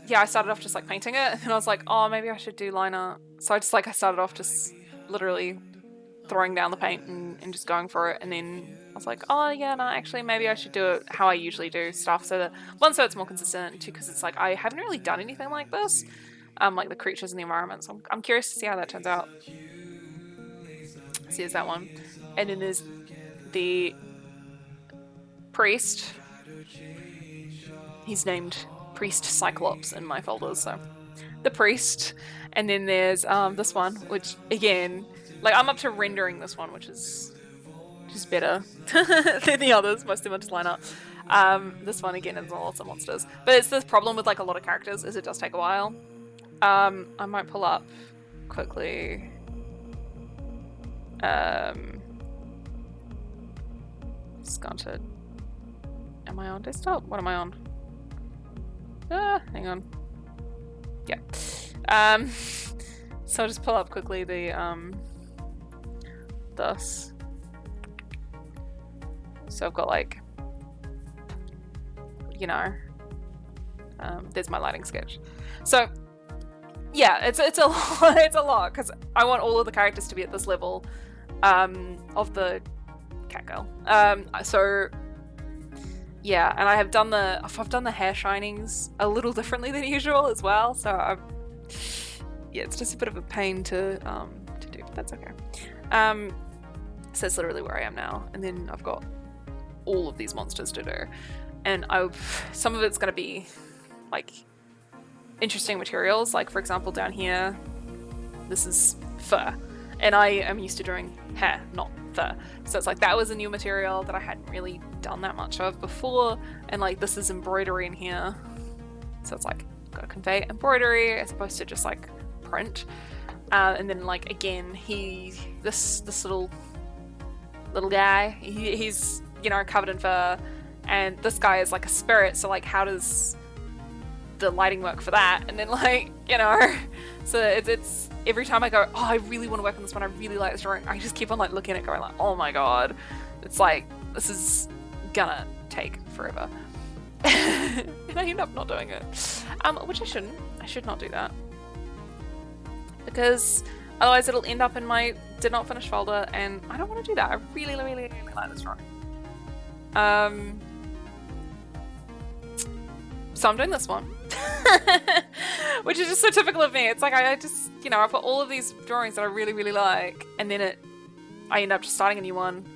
yeah, I started off just like painting it, and I was like, oh, maybe I should do line art. So I started off just literally throwing down the paint and just going for it, and then I was like, oh yeah, no, actually maybe I should do it how I usually do stuff, so that one, so it's more consistent, and two, because it's like I haven't really done anything like this, like the creatures and the environment. So I'm curious to see how that turns out. So here's that one, and then there's the priest. He's named Priest Cyclops in my folders, so the priest. And then there's this one, which again, like I'm up to rendering this one, which is just better than the others. Most of them are just line art. This one again is lots of monsters, but it's this problem with like a lot of characters is it does take a while. I might pull up quickly. Sconted. Am I on desktop? What am I on? Hang on. Yeah. So I'll just pull up quickly the this. So I've got like, you know, there's my lighting sketch. So yeah, it's a lot, it's a lot because I want all of the characters to be at this level of the cat girl. So yeah, and I've done the hair shinings a little differently than usual as well. So yeah, it's just a bit of a pain to do, but that's okay. So that's literally where I am now, and then I've got all of these monsters to do, and some of it's going to be like interesting materials, like for example down here this is fur, and I am used to doing hair, not fur, so it's like that was a new material that I hadn't really done that much of before, and like this is embroidery in here, so it's like gotta convey embroidery as opposed to just like print, and then like again this little guy, he's, you know, covered in fur, and this guy is like a spirit, so like how does the lighting work for that? And then like, you know, so it's every time I go, oh, I really want to work on this one, I really like this drawing, I just keep on like looking at it going like, oh my god, it's like this is gonna take forever. And I end up not doing it, which I should not do that, because otherwise it'll end up in my did not finish folder, and I don't want to do that. I really like this drawing. So I'm doing this one, which is just so typical of me. It's like I just, you know, I've got all of these drawings that I really like, and then I end up just starting a new one,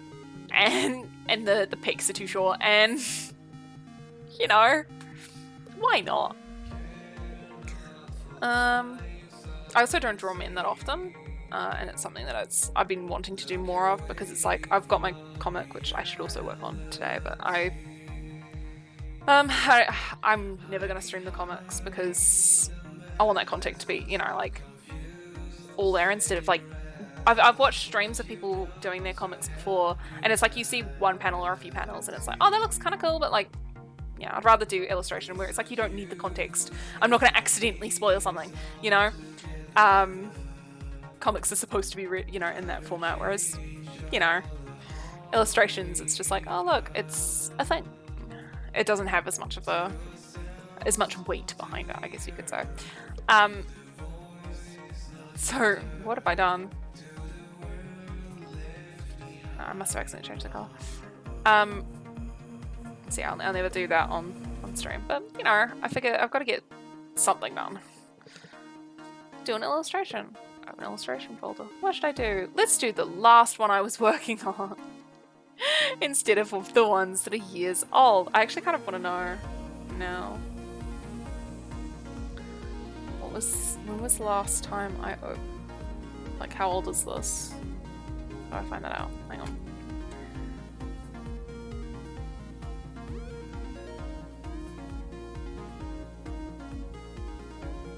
and the peaks are too short, and you know, why not? I also don't draw men that often, and it's something that I've been wanting to do more of, because it's like I've got my comic, which I should also work on today, but I'm never gonna stream the comics because I want that content to be, you know, like all there, instead of like I've watched streams of people doing their comics before, and it's like you see one panel or a few panels and it's like, oh, that looks kind of cool, but like, yeah, I'd rather do illustration where it's like you don't need the context. I'm not going to accidentally spoil something, you know. Comics are supposed to be you know, in that format, whereas, you know, illustrations, it's just like, oh look, it's a thing. It doesn't have as much weight behind it, I guess you could say. So what have I done? I must have accidentally changed the color. See, I'll never do that on stream, but you know, I figure I've got to get something done. Do an illustration. I have an illustration folder. What should I do? Let's do the last one I was working on instead of the ones that are years old. I actually kind of want to know now. When was the last time I like, how old is this? How do I find that out? Hang on.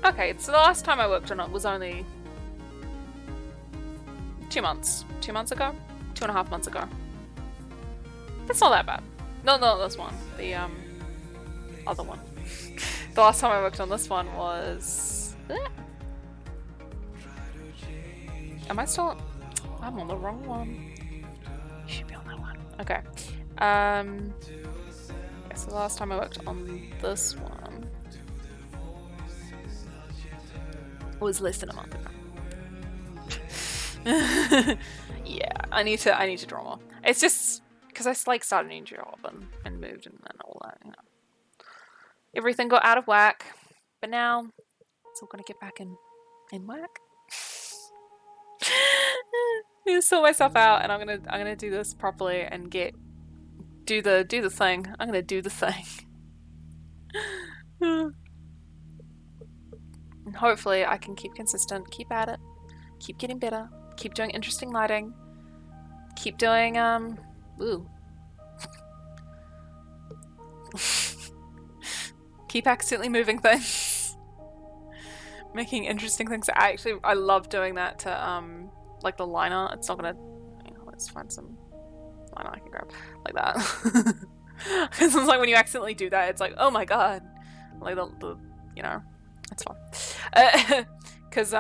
Okay, so the last time I worked on it was only 2 months. 2 months ago? 2.5 months ago. That's not that bad. No, this one. The other one. The last time I worked on this one was... Am I still... I'm on the wrong one. You should be on that one. Okay. Yeah, so the last time I worked on this one was less than a month ago. Yeah, I need to draw more. It's just because I like started a new job and moved and all that, you know. Everything got out of whack, but now it's all gonna get back in whack. I need to sort myself out, and I'm gonna do this properly and do the thing. I'm gonna do the thing. And hopefully I can keep consistent, keep at it, keep getting better, keep doing interesting lighting, keep doing keep accidentally moving things, making interesting things. I love doing that to like the liner. It's not gonna, let's find some liner I can grab like that. Because it's like when you accidentally do that, it's like, oh my god, like the you know, it's fun. Because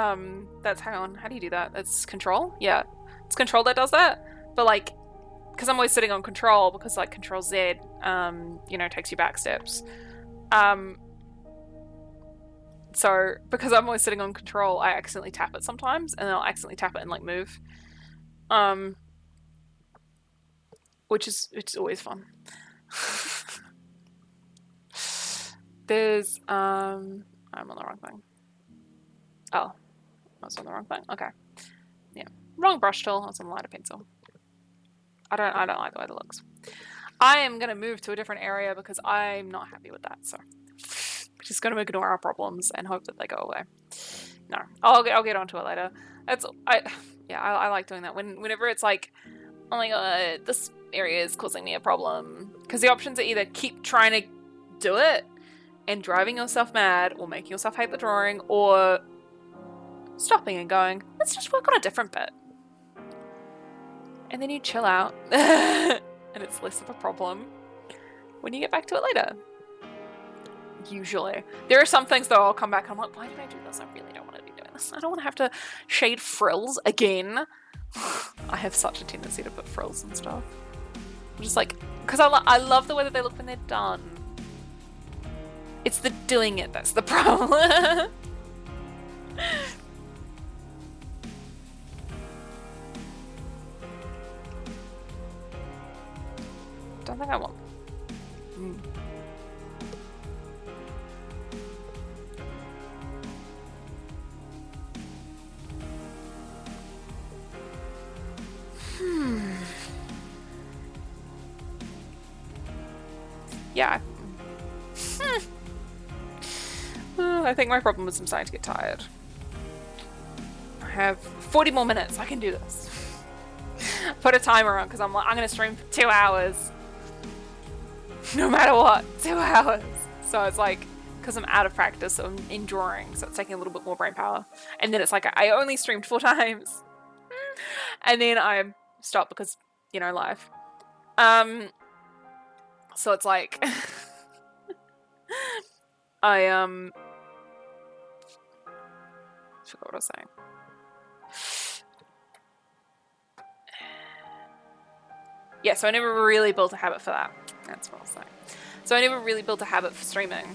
that's how do you do that? It's control. Yeah, it's control that does that. But like, because I'm always sitting on control, because like control Z takes you back steps. So because I'm always sitting on control, I accidentally tap it sometimes, and then I'll accidentally tap it and like move. Which is always fun. There's I'm on the wrong thing. Oh, I was on the wrong thing. Okay. Yeah. Wrong brush tool. I was on the lighter pencil. I don't like the way that looks. I am gonna move to a different area because I'm not happy with that, so we're just gonna ignore our problems and hope that they go away. No. I'll get onto it later. I like doing that. Whenever it's like, oh my god, this area is causing me a problem. Because the options are either keep trying to do it and driving yourself mad or making yourself hate the drawing, or stopping and going, let's just work on a different bit. And then you chill out and it's less of a problem when you get back to it later. Usually. There are some things though I'll come back and I'm like, why did I do this? I really don't want to be doing this. I don't want to have to shade frills again. I have such a tendency to put frills and stuff. I'm just like, because I love the way that they look when they're done. It's the doing it that's the problem. Don't think I want. Yeah. I think my problem is I'm starting to get tired. I have 40 more minutes. I can do this. Put a timer on because I'm like, I'm going to stream for 2 hours. No matter what, 2 hours. So it's like, because I'm out of practice in drawing, so it's taking a little bit more brain power. And then it's like, I only streamed 4 times. And then I stopped because, life. So it's like, I forgot what I was saying. Yeah, so I never really built a habit for that. That's what I was saying. So I never really built a habit for streaming.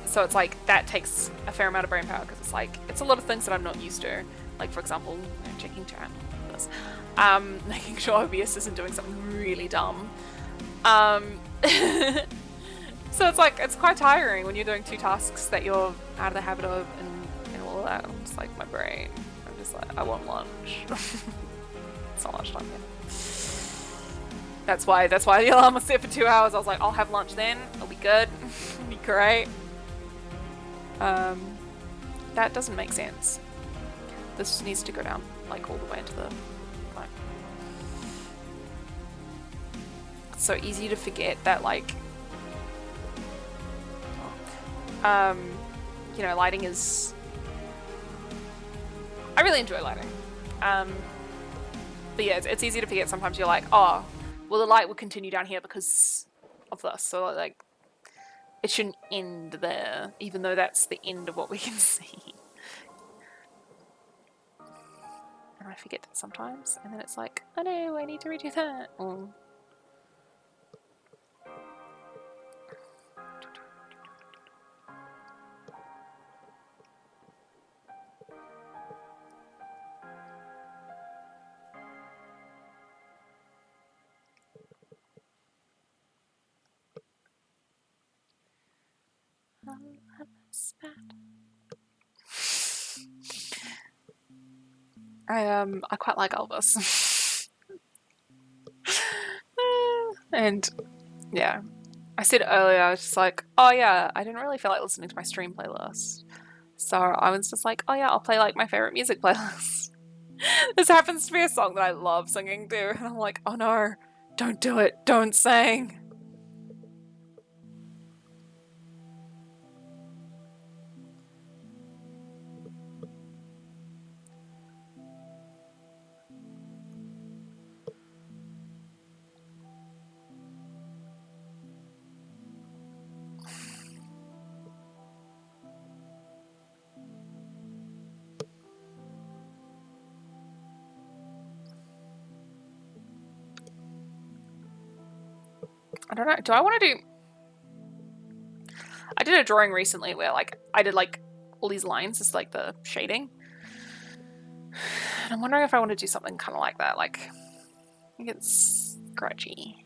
So it's like, that takes a fair amount of brain power because it's like, it's a lot of things that I'm not used to. Like, for example, checking chat, this. Making sure OBS isn't doing something really dumb. So it's like, it's quite tiring when you're doing 2 tasks that you're out of the habit of and all of that. I'm just like, my brain, I'm just like, I want lunch. It's not lunchtime yet. That's why the alarm was set for 2 hours. I was like, I'll have lunch then. It'll be good. It'll be great. That doesn't make sense. This needs to go down, like, all the way into the... Like, it's so easy to forget that, like... lighting is... I really enjoy lighting. But yeah, it's easy to forget. Sometimes you're like, oh, well, the light will continue down here because of this. So, like, it shouldn't end there, even though that's the end of what we can see. And I forget that sometimes, and then it's like, oh no, I need to redo that. Oh. I quite like Elvis. And yeah, I said earlier, I was just like, oh yeah, I didn't really feel like listening to my stream playlist. So I was just like, oh yeah, I'll play like my favorite music playlist. This happens to be a song that I love singing to, and I'm like, oh no, don't do it, don't sing. I don't know, do I want to do... I did a drawing recently where like I did like all these lines, just like the shading. And I'm wondering if I want to do something kind of like that. Like, I think it's scratchy.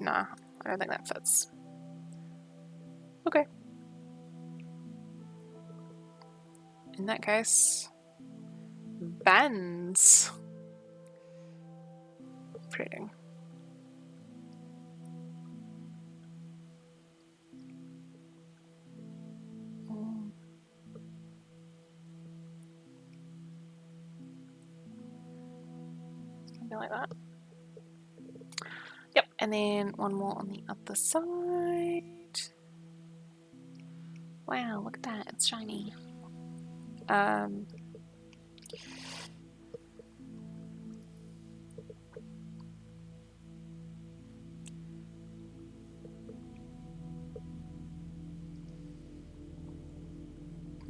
Nah, I don't think that fits. Okay. In that case, bands. Trading. Something like that. Yep, and then one more on the other side. Wow, look at that, it's shiny. There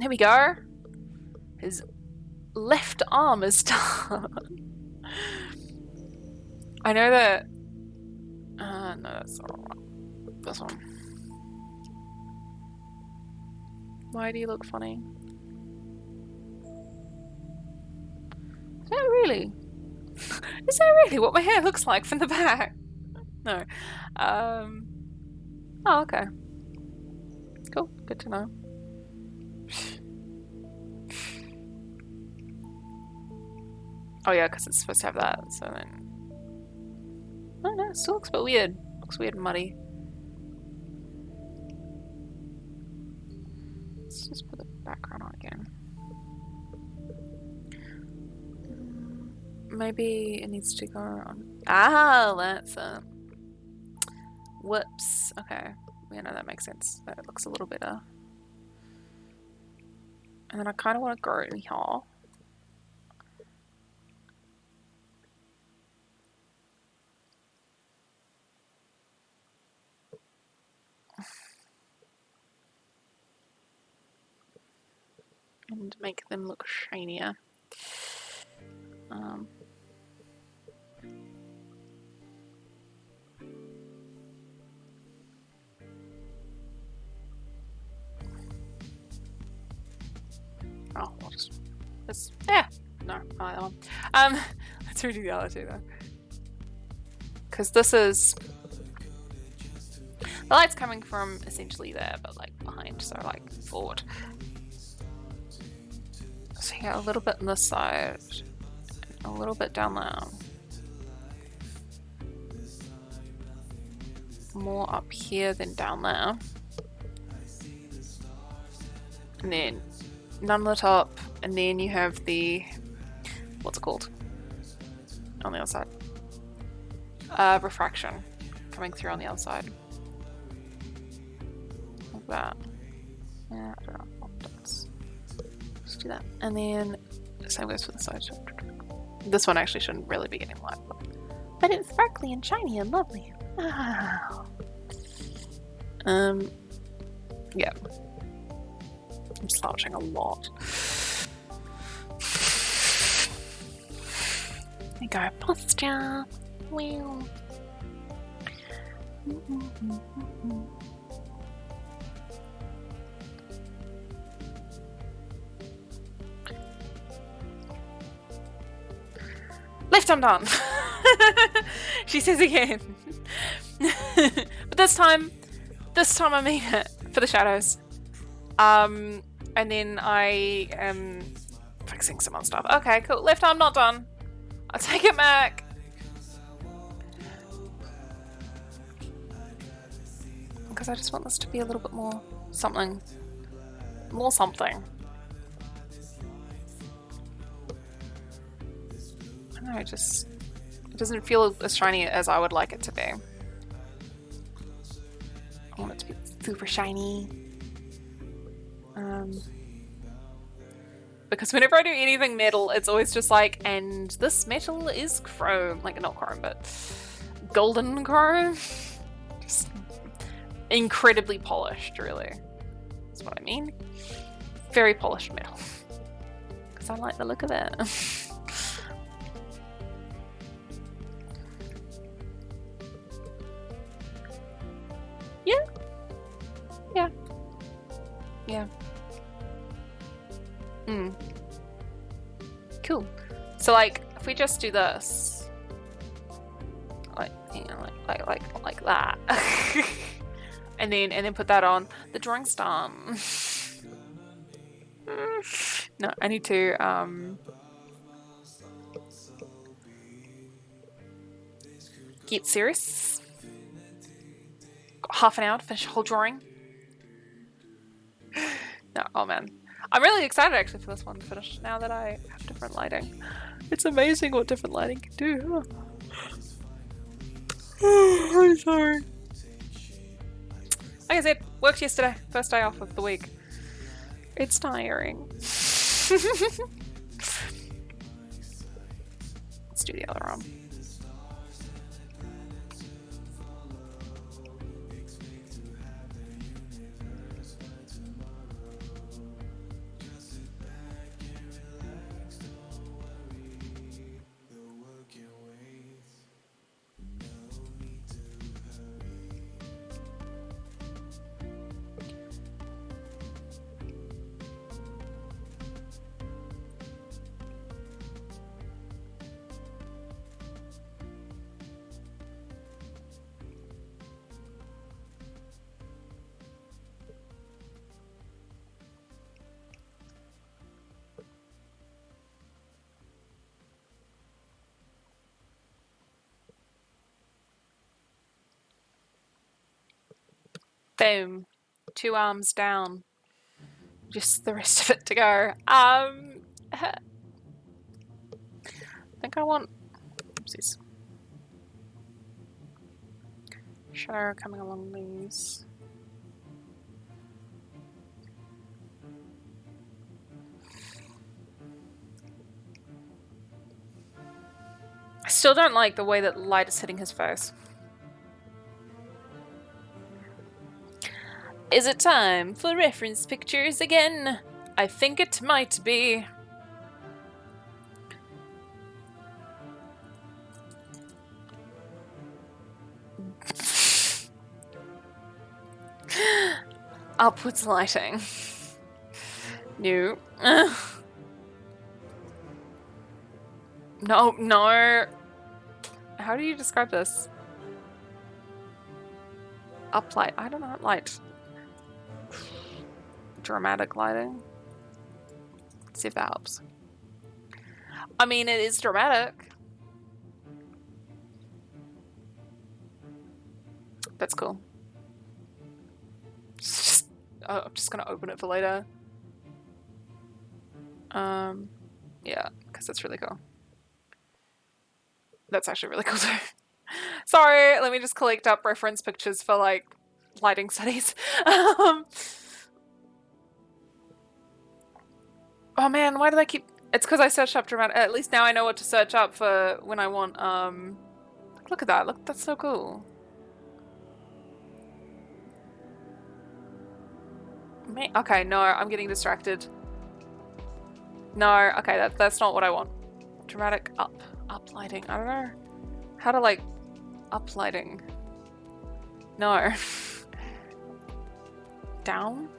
we go. His left arm is done. I know that... no, that's the wrong one. This one. Why do you look funny? Is that really? Is that really what my hair looks like from the back? No. Oh, okay. Cool. Good to know. Oh yeah, because it's supposed to have that, so then... Oh no, it still looks a bit weird. Looks weird and muddy. Let's just put the background on again. Maybe it needs to go on... Ah, that's it. Whoops. Okay. Yeah, no, that makes sense. That looks a little better. And then I kind of want to go in here. And make them look shinier. Oh, I'll just... This... Yeah! No, I like that one. Let's redo the other two though. Because this is... The light's coming from essentially there, but like behind, so like forward. So yeah, a little bit on this side, a little bit down there. More up here than down there. And then none on the top, and then you have the, what's it called? On the other side. Refraction coming through on the other side. Like that. Yeah, I don't know. Let's do that. And then same goes for the side. This one actually shouldn't really be getting light, but it's sparkly and shiny and lovely. Wow. Yeah. I'm slouching a lot. There you go, posture. Wow. Left arm down. She says again. But this time I mean it for the shadows. And then I am fixing some other stuff. Okay, cool. Left arm not done. I'll take it back. Because I just want this to be a little bit more something. More something. I don't know, it doesn't feel as shiny as I would like it to be. I want it to be super shiny. Because whenever I do anything metal, it's always just like, and this metal is chrome. Like, not chrome, but golden chrome. Just incredibly polished, really. That's what I mean. Very polished metal. Because I like the look of it. Yeah. Yeah. Yeah. Cool. So like, if we just do this, like, you know, like that, and then put that on, the drawing's done. No, I need to get serious. Got half an hour to finish the whole drawing. No, oh man. I'm really excited actually for this one to finish now that I have different lighting. It's amazing what different lighting can do. Oh, I'm sorry. Like I said, worked yesterday, first day off of the week. It's tiring. Let's do the other arm. Boom. 2 arms down. Just the rest of it to go. I think I want... Oopsies. Shadow coming along these. I still don't like the way that light is hitting his face. Is it time for reference pictures again? I think it might be. Upwards lighting. No. No. How do you describe this? Uplight. I don't know. Light. Dramatic lighting. Let's see if that helps. I mean, it is dramatic. That's cool. I'm just gonna open it for later. Yeah, because that's really cool. That's actually really cool too. Sorry, let me just collect up reference pictures for like lighting studies. Oh man, why did I keep... It's because I searched up dramatic... At least now I know what to search up for when I want, Look at that, look, that's so cool. Me? Okay, no, I'm getting distracted. No, okay, that's not what I want. Dramatic up lighting. I don't know how to like up lighting. No. Down?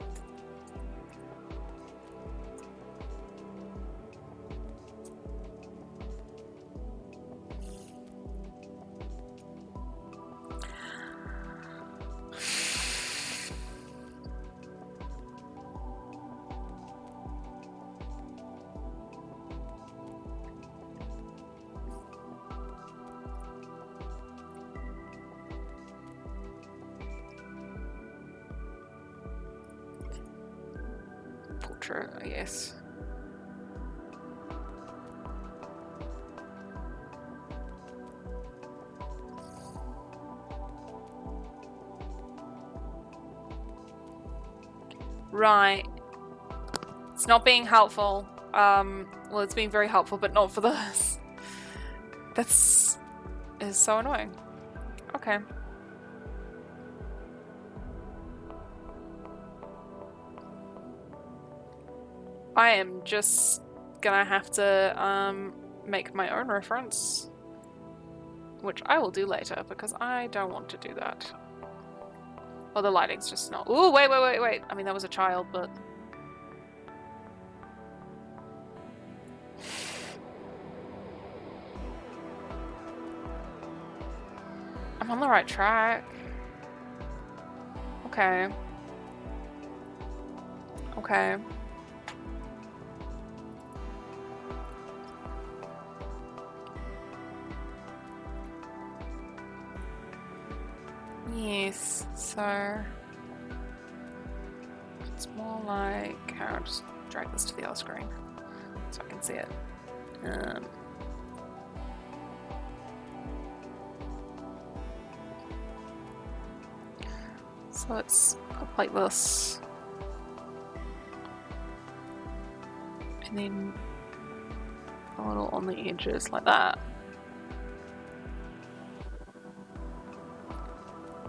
Portrait, I guess. Right. It's not being helpful. Well, it's being very helpful, but not for this. That's is so annoying. Okay. I am just gonna have to make my own reference, which I will do later because I don't want to do that. Well, the lighting's just not. Ooh, wait. I mean, that was a child, but. I'm on the right track. Okay. Okay. Yes, so it's more like I'll just drag this to the other screen so I can see it. So it's up like this, and then a little on the edges like that.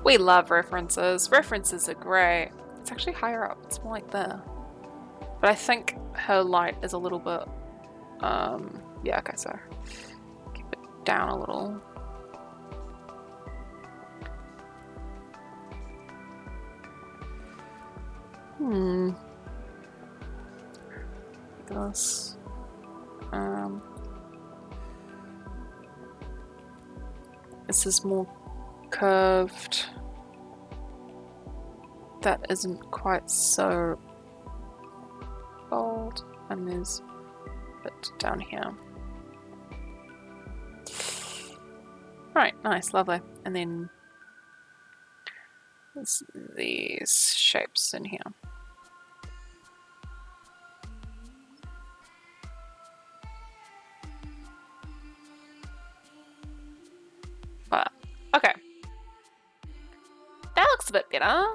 We love references. References are great. It's actually higher up. It's more like there. But I think her light is a little bit, yeah, okay, so keep it down a little. Look at this. This is more curved. That isn't quite so bold, and there's a bit down here. Right, nice, lovely. And then there's these shapes in here. But, okay. That looks a bit better.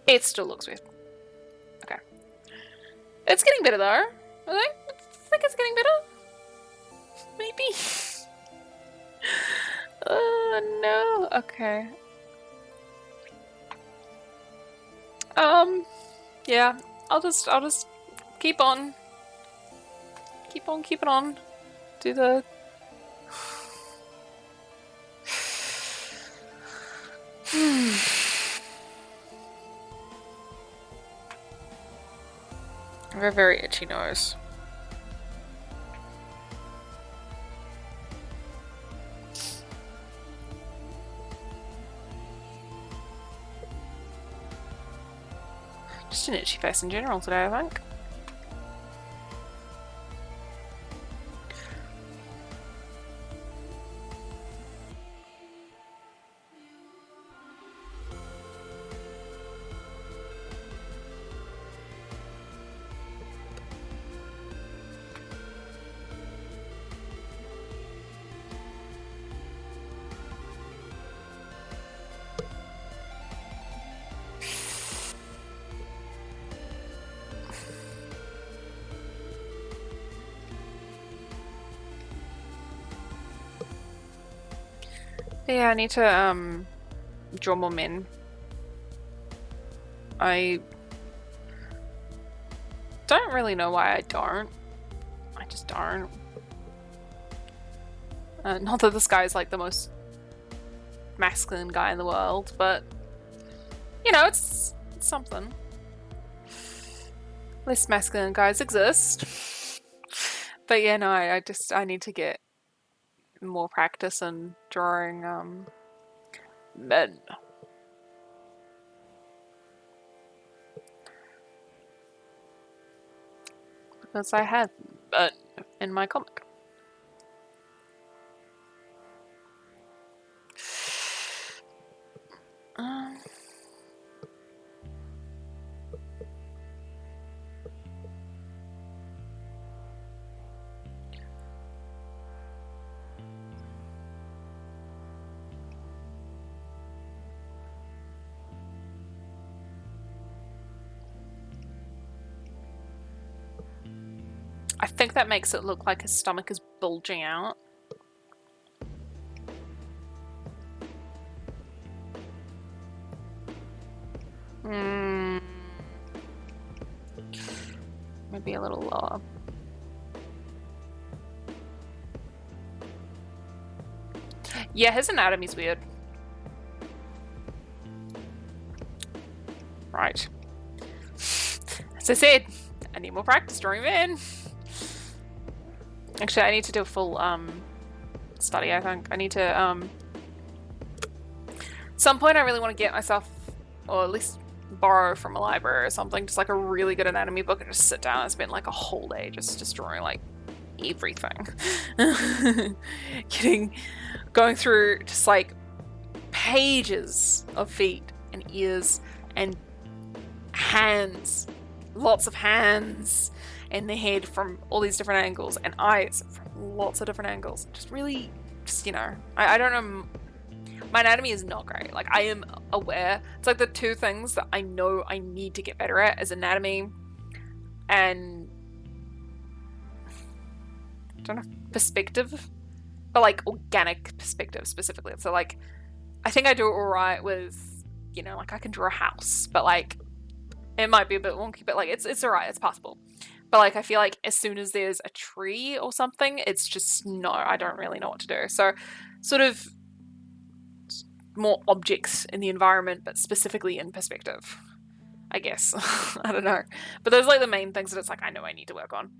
It still looks weird. Okay. It's getting better though. I think it's getting better. Maybe. Oh no. Okay. Yeah. I'll just keep on. Keep it on. Do the I have a very itchy nose. Just an itchy face in general today, I think. Yeah, I need to draw more men. I don't really know why I don't. I just don't. Not that this guy is like the most masculine guy in the world, but you know, it's something. Less masculine guys exist. But yeah, no, I need to get more practice in drawing men. Because I have men in my comic. I think that makes it look like his stomach is bulging out. Maybe a little lower. Yeah, his anatomy's weird. Right. As I said, I need more practice drawing men. Actually, I need to do a full study, I think. I need to at some point I really want to get myself, or at least borrow from a library or something, just like a really good anatomy book, and just sit down and spend like a whole day just drawing like everything. Going through just like pages of feet and ears and hands, lots of hands, and the head from all these different angles, and eyes from lots of different angles. Just really, you know, I don't know. My anatomy is not great. Like, I am aware. It's like the two things that I know I need to get better at is anatomy and, I don't know, perspective, but like organic perspective specifically. So like, I think I do it all right with, you know, like I can draw a house, but like, it might be a bit wonky, but like it's all right. It's possible. But like, I feel like as soon as there's a tree or something, it's just no, I don't really know what to do. So sort of more objects in the environment, but specifically in perspective, I guess. I don't know. But those are like the main things that it's like I know I need to work on.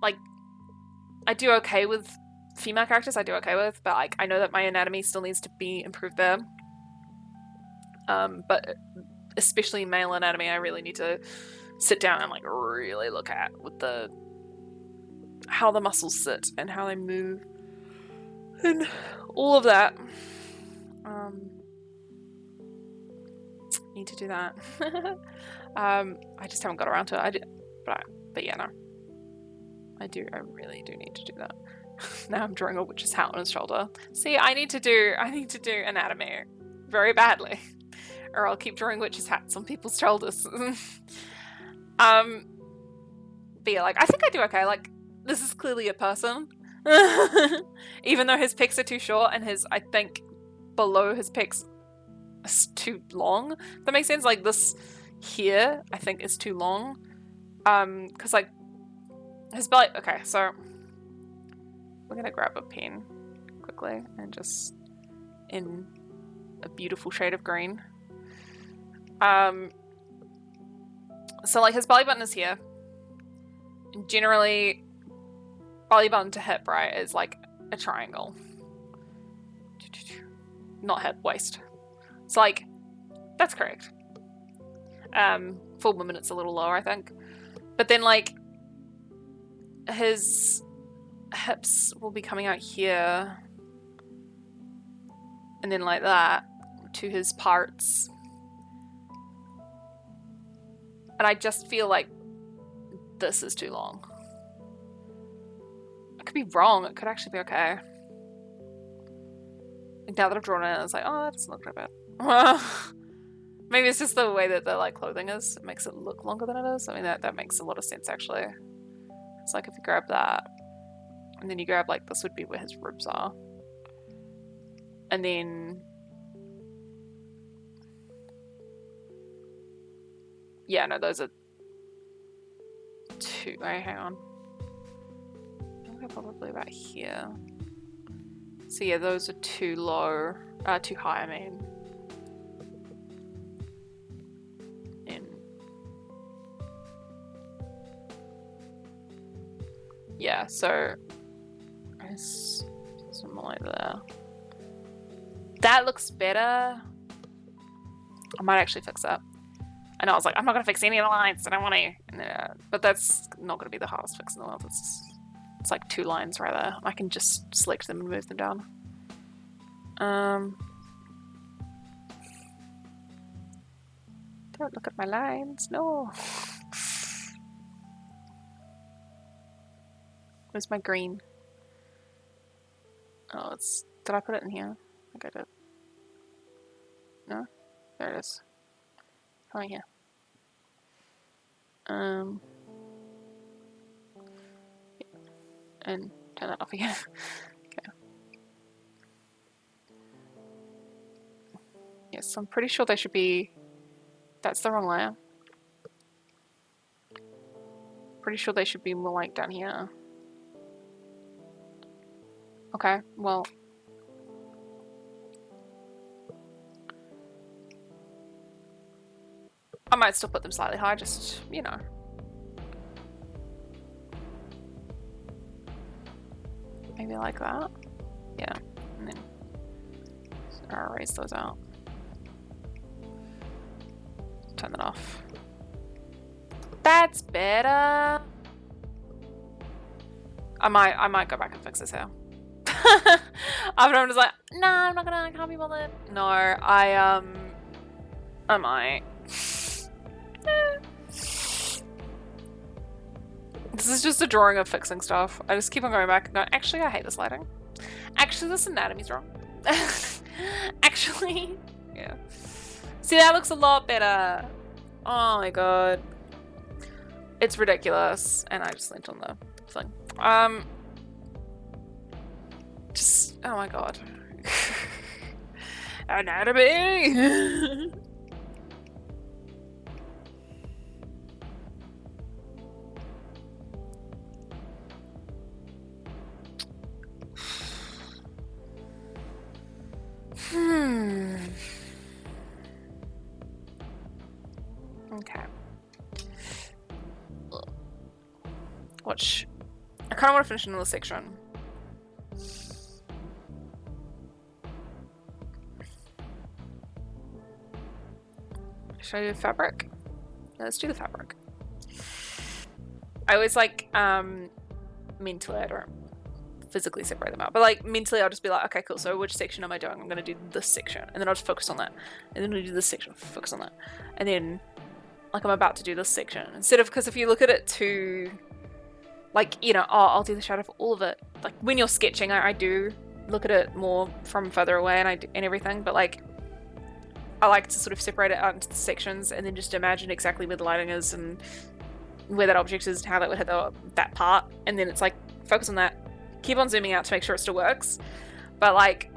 Like, I do okay with female characters, I do okay with, but like I know that my anatomy still needs to be improved there. But especially male anatomy, I really need to sit down and like really look at with the how the muscles sit and how they move and all of that. Need to do that. I just haven't got around to it. But yeah, no. I really do need to do that. Now I'm drawing a witch's hat on his shoulder. See, I need to do anatomy very badly, or I'll keep drawing witches' hats on people's shoulders. But yeah, like I think I do okay. Like this is clearly a person, even though his pecs are too short and I think below his pecs is too long. That makes sense. Like this here, I think is too long. Because like his belly. Okay, so we're gonna grab a pen quickly and just in a beautiful shade of green. So like his belly button is here. And generally, belly button to hip, right, is like a triangle. Not hip, waist. So like, that's correct. Full woman, it's a little lower, I think. But then like, his hips will be coming out here. And then like that to his parts. And I just feel like this is too long. I could be wrong. It could actually be okay. And now that I've drawn it, it's like, oh, that doesn't look that bad. Maybe it's just the way that the like clothing is. It makes it look longer than it is. I mean, that makes a lot of sense actually. It's like if you grab that, and then you grab like this would be where his ribs are, and then yeah, no, those are two. Wait, hang on. I think they're probably about here. So yeah, those are too low, too high. I mean, and yeah, so it's something like that. That looks better. I might actually fix that. I know I was like, I'm not gonna fix any of the lines. I don't want to, but that's not gonna be the hardest fix in the world. It's like 2 lines right there. I can just select them and move them down. Don't look at my lines. No. Where's my green? Oh, did I put it in here? I think I did. No? There it is. Coming here. And turn that off again. Okay. Yes, I'm pretty sure they should be. That's the wrong layer. Pretty sure they should be more like down here. Okay, well. I might still put them slightly high, just, you know. Maybe like that. Yeah, and then I'll erase those out. Turn that off. That's better. I might go back and fix this hair. After I'm just like, no, I'm not gonna, I can't be bothered. No, I might. This is just a drawing of fixing stuff. I just keep on going back and going, actually, I hate this lighting. Actually, this anatomy's wrong. Actually, yeah. See, that looks a lot better. Oh my god. It's ridiculous. And I just leant on the thing. Just, oh my god. Anatomy! Okay. Watch. I kind of want to finish another section. Should I do fabric? Yeah, let's do the fabric. I always like, mentally, I don't physically separate them out, but like mentally I'll just be like, okay, cool, so which section am I doing? I'm gonna do this section, and then I'll just focus on that, and then I'll do this section, focus on that, and then like I'm about to do this section, instead of, because if you look at it too, like, you know, oh, I'll do the shadow for all of it, like when you're sketching, I do look at it more from further away and everything, but like I like to sort of separate it out into the sections and then just imagine exactly where the lighting is and where that object is and how that would hit that part, and then it's like focus on that, keep on zooming out to make sure it still works, but like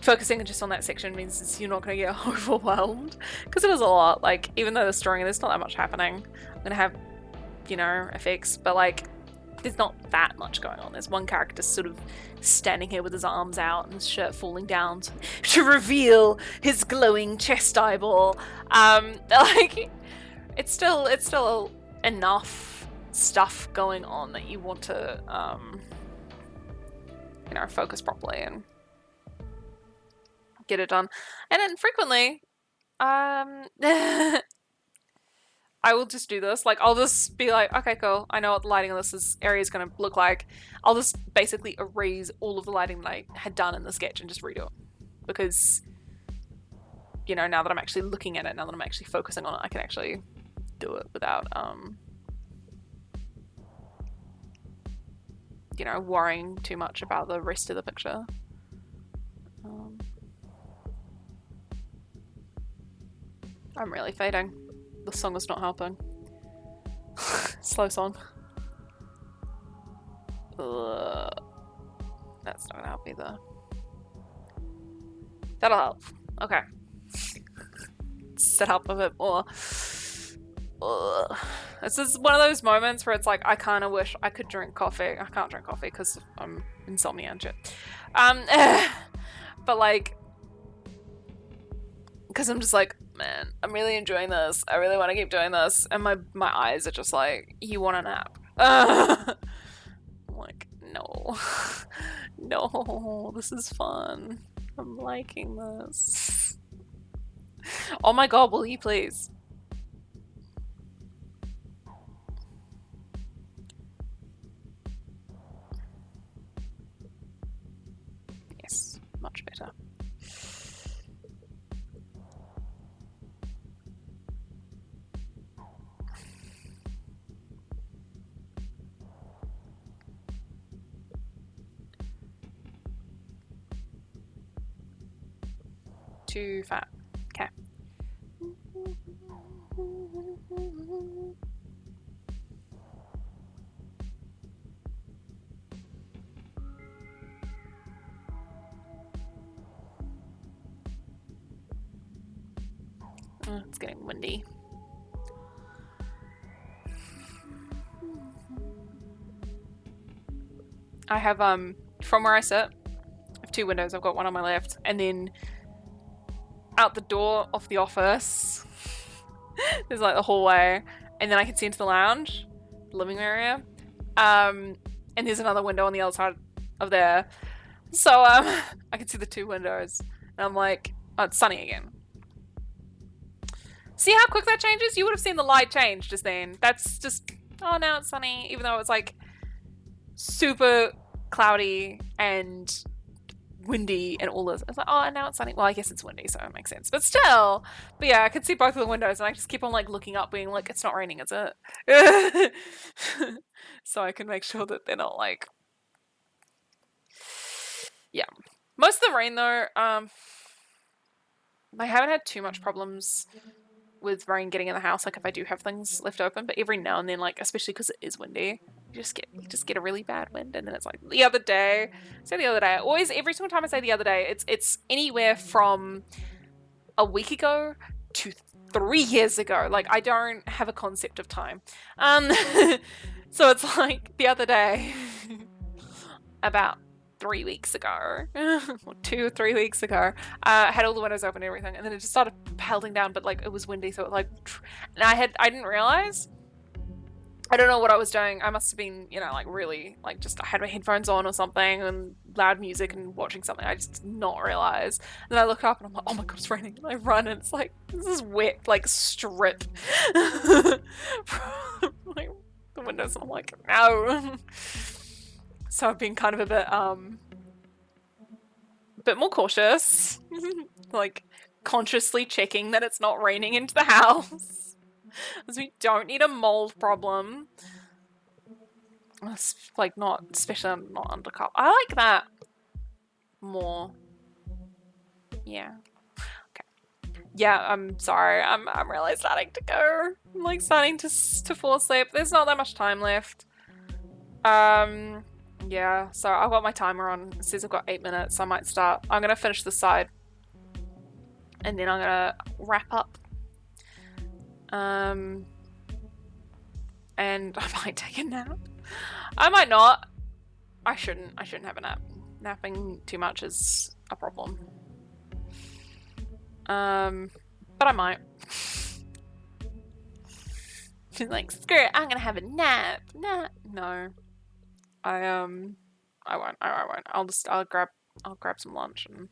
focusing just on that section means you're not going to get overwhelmed, because it is a lot. Like, even though the story, there's not that much happening, I'm going to have, you know, effects, but like there's not that much going on. There's one character sort of standing here with his arms out and his shirt falling down to reveal his glowing chest eyeball. Like, it's still enough stuff going on that you want to, focus properly and get it done. And then frequently, I will just do this. Like, I'll just be like, okay, cool. I know what the lighting of this area is going to look like. I'll just basically erase all of the lighting that I had done in the sketch and just redo it. Because, now that I'm actually looking at it, now that I'm actually focusing on it, I can actually do it without, worrying too much about the rest of the picture. I'm really fading. The song is not helping. Slow song. That's not gonna help either. That'll help. Okay. Set up a bit more. This is one of those moments where it's like, I kind of wish I could drink coffee. I can't drink coffee because I'm insomnia and shit. But like, because I'm just like, man, I'm really enjoying this. I really want to keep doing this. And my eyes are just like, you want a nap? I'm like, no. No, this is fun. I'm liking this. Oh my god, will you please? Yes, much better. Too fat. Okay. It's getting windy. I have, from where I sit, I have two windows. I've got one on my left, and then out the door of the office, there's like the hallway, and then I can see into the lounge, the living area, and there's another window on the other side of there. So, I can see the two windows, and I'm like, oh, it's sunny again. See how quick that changes? You would have seen the light change just then. That's just, oh, now it's sunny, even though it's like super cloudy and windy and all this. It's like, oh, and now it's sunny. Well, I guess it's windy, so it makes sense. But still, but yeah, I could see both of the windows, and I just keep on like looking up, being like, it's not raining, is it? So I can make sure that they're not like, yeah. Most of the rain though, I haven't had too much problems with rain getting in the house, like if I do have things left open, but every now and then, like especially because it is windy, you just get a really bad wind. And then it's like the other day, always, every single time I say the other day, it's anywhere from a week ago to 3 years ago. Like, I don't have a concept of time. So it's like the other day, about 3 weeks ago, or 2 or 3 weeks ago, I had all the windows open and everything, and then it just started pelting down, but like it was windy, so it like, and I didn't realize. I don't know what I was doing. I must have been, like really, like just I had my headphones on or something and loud music and watching something. I just did not realize. And then I look up and I'm like, oh my god, it's raining. And I run and it's like, this is wet, like strip. Like the windows, and I'm like, no. So I've been kind of a bit more cautious, like consciously checking that it's not raining into the house, because we don't need a mold problem. Like not, especially not undercut. I like that more. Yeah. Okay. Yeah, I'm sorry. I'm really starting to go. I'm like starting to fall asleep. There's not that much time left. Yeah, so I've got my timer on. It says I've got 8 minutes. I might start. I'm gonna finish this side, and then I'm gonna wrap up. And I might take a nap. I might not. I shouldn't have a nap. Napping too much is a problem. But I might. She's like, screw it, I'm gonna have a nap. Nah, no. I won't. I won't. I'll grab some lunch, and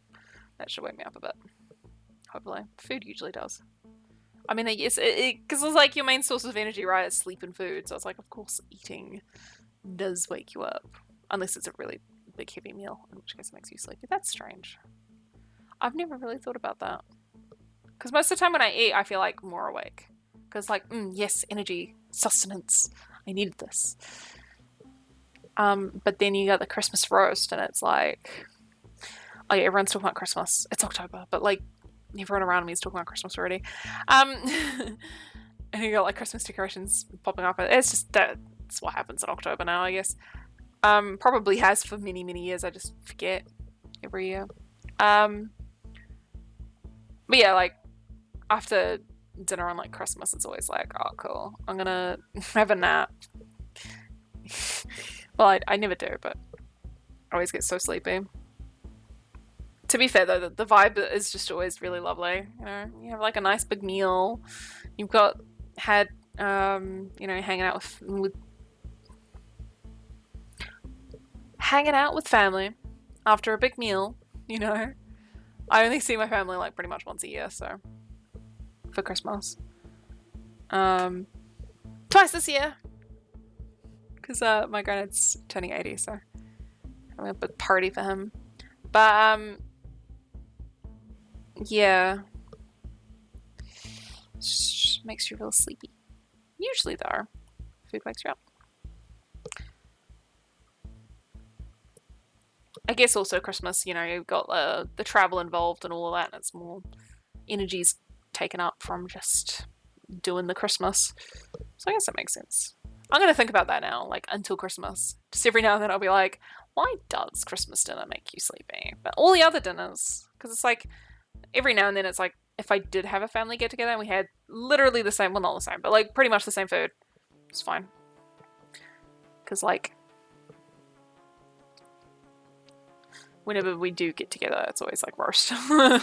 that should wake me up a bit. Hopefully, food usually does. I mean, yes, because it's like your main source of energy, right? Is sleep and food. So it's like, of course, eating does wake you up, unless it's a really big heavy meal, in which case it makes you sleepy. That's strange. I've never really thought about that. Because most of the time when I eat, I feel like more awake. Because like, yes, energy, sustenance. I needed this. But then you got the Christmas roast, and it's like, oh yeah, everyone's talking about Christmas. It's October, but like, everyone around me is talking about Christmas already. And you got like Christmas decorations popping up. It's just that's what happens in October now, I guess. Probably has for many, many years. I just forget every year. But yeah, like after dinner on like Christmas, it's always like, oh cool, I'm gonna have a nap. Well, I never do, but I always get so sleepy. To be fair though, the vibe is just always really lovely. You know, you have like a nice big meal. You've had hanging out with family after a big meal. You know, I only see my family like pretty much once a year, so for Christmas, twice this year, because my granddad's turning 80, so I'm a big party for him. But yeah, makes you real sleepy. Usually though, food wakes you up. I guess also Christmas, you know, you've got the travel involved and all of that, and it's more energy's taken up from just doing the Christmas. So I guess that makes sense. I'm going to think about that now, like until Christmas. Just every now and then I'll be like, why does Christmas dinner make you sleepy? But all the other dinners, because it's like, every now and then it's like, if I did have a family get together and we had literally the same, well not the same, but like pretty much the same food, it's fine. Because like, whenever we do get together, it's always like roast. We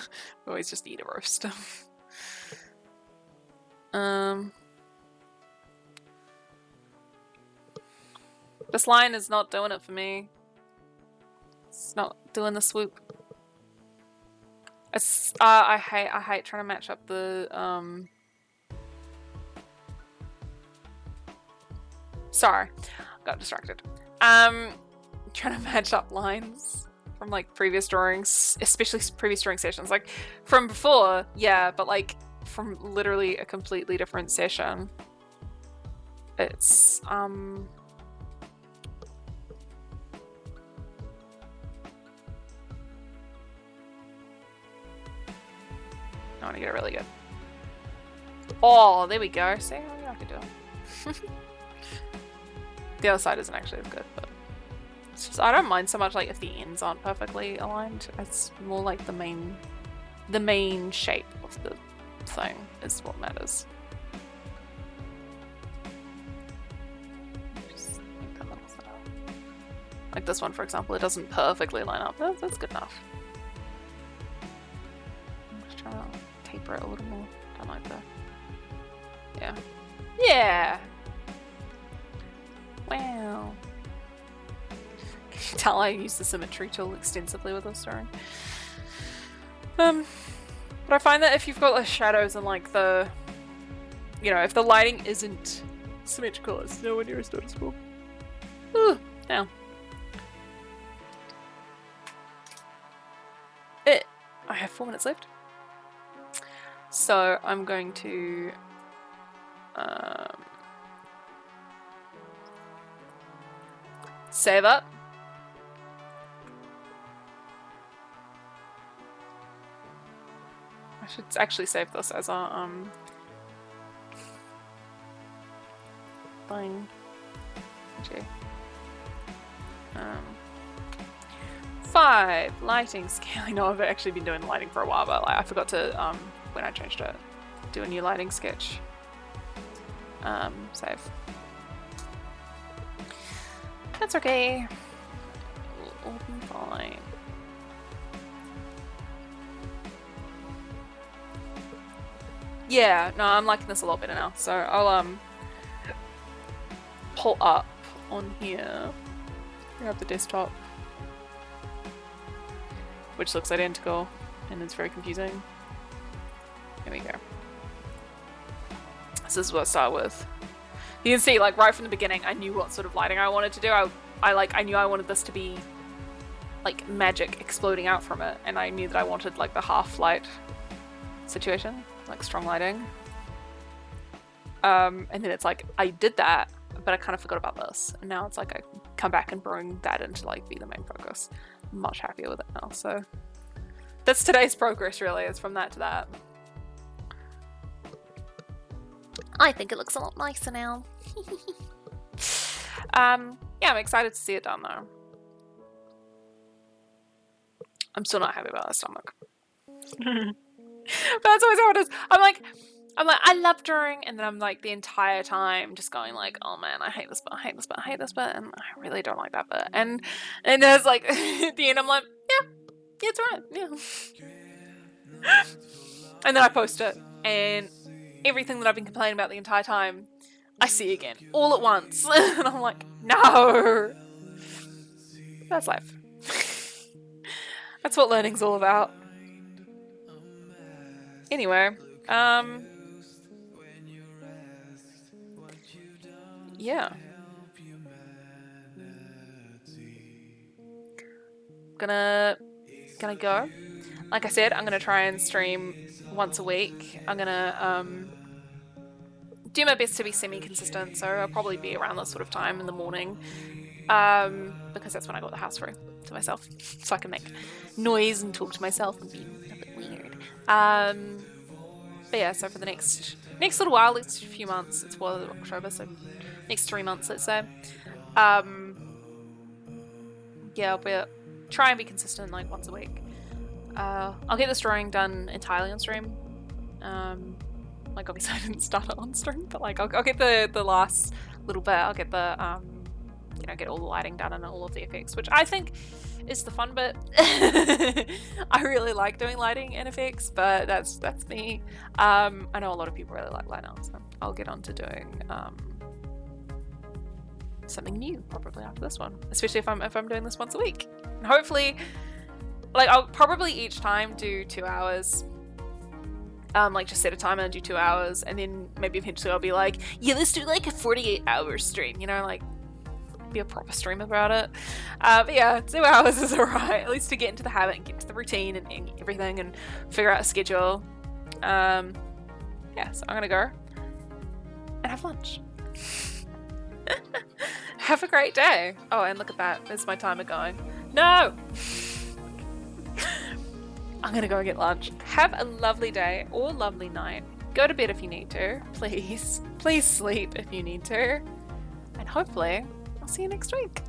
always just eat a roast. This line is not doing it for me. It's not doing the swoop. It's, I hate trying to match up the, sorry, got distracted. Trying to match up lines from like previous drawings, especially previous drawing sessions. Like from before, yeah, but like from literally a completely different session. It's, I want to get it really good. Oh, there we go. See, I can do it. The other side isn't actually as good, but it's just, I don't mind so much like if the ends aren't perfectly aligned. It's more like the main shape of the thing is what matters. Just make that little setup. Like this one, for example, it doesn't perfectly line up. That's good enough. I'm just trying to taper it a little more. Don't like that. Yeah. Yeah! Wow. Can you tell I use the symmetry tool extensively with this drawing? But I find that if you've got like shadows and like the, you know, if the lighting isn't symmetrical, it's nowhere near as noticeable. Ooh, now. I have 4 minutes left. So I'm going to save up. I should actually save this as a thing. Okay. 5 lighting scale. I know I've actually been doing lighting for a while, but like, I forgot to when I changed it, do a new lighting sketch. Save. That's okay. We'll be fine. Yeah, no, I'm liking this a lot better now. So I'll pull up on here. Grab the desktop, which looks identical, and it's very confusing. There we go. This is what I start with. You can see, like, right from the beginning, I knew what sort of lighting I wanted to do. I knew I wanted this to be like magic exploding out from it, and I knew that I wanted like the half light situation, like strong lighting. And then it's like I did that, but I kind of forgot about this, and now it's like I come back and bring that in to like be the main focus. I'm much happier with it now. So that's today's progress, really, is from that to that. I think it looks a lot nicer now. Yeah, I'm excited to see it done though. I'm still not happy about the stomach. But that's always how it is. I'm like, I love drawing, and then I'm like the entire time just going like, oh man, I hate this bit, I hate this bit, I hate this bit, and I really don't like that bit. And there's like at the end I'm like, yeah, it's right, yeah. And then I post it, and everything that I've been complaining about the entire time, I see again, all at once. And I'm like, no. That's life. That's what learning's all about. Anyway, yeah. Gonna go. Like I said, I'm gonna try and stream once a week. I'm gonna do my best to be semi-consistent, so I'll probably be around this sort of time in the morning, because that's when I got the house free to myself, so I can make noise and talk to myself and be a bit weird. But yeah, so for the next little while, next few months, it's October, so next 3 months, let's say. Yeah, I'll try and be consistent, like once a week. I'll get this drawing done entirely on stream. Like obviously I didn't start it on stream, but like I'll get the last little bit. I'll get the get all the lighting done and all of the effects, which I think is the fun bit. I really like doing lighting and effects, but that's me. I know a lot of people really like light art, so I'll get on to doing something new probably after this one, especially if I'm doing this once a week. And hopefully, like, I'll probably each time do 2 hours. Like just set a timer and do 2 hours, and then maybe eventually I'll be like, yeah, let's do like a 48-hour stream, like be a proper stream about it. But yeah, 2 hours is alright, at least to get into the habit and get to the routine and everything and figure out a schedule. Yeah, so I'm gonna go and have lunch. Have a great day. Oh, and look at that, there's my timer going. No! I'm gonna go and get lunch. Have a lovely day or lovely night. Go to bed if you need to. Please. Please sleep if you need to. And hopefully, I'll see you next week.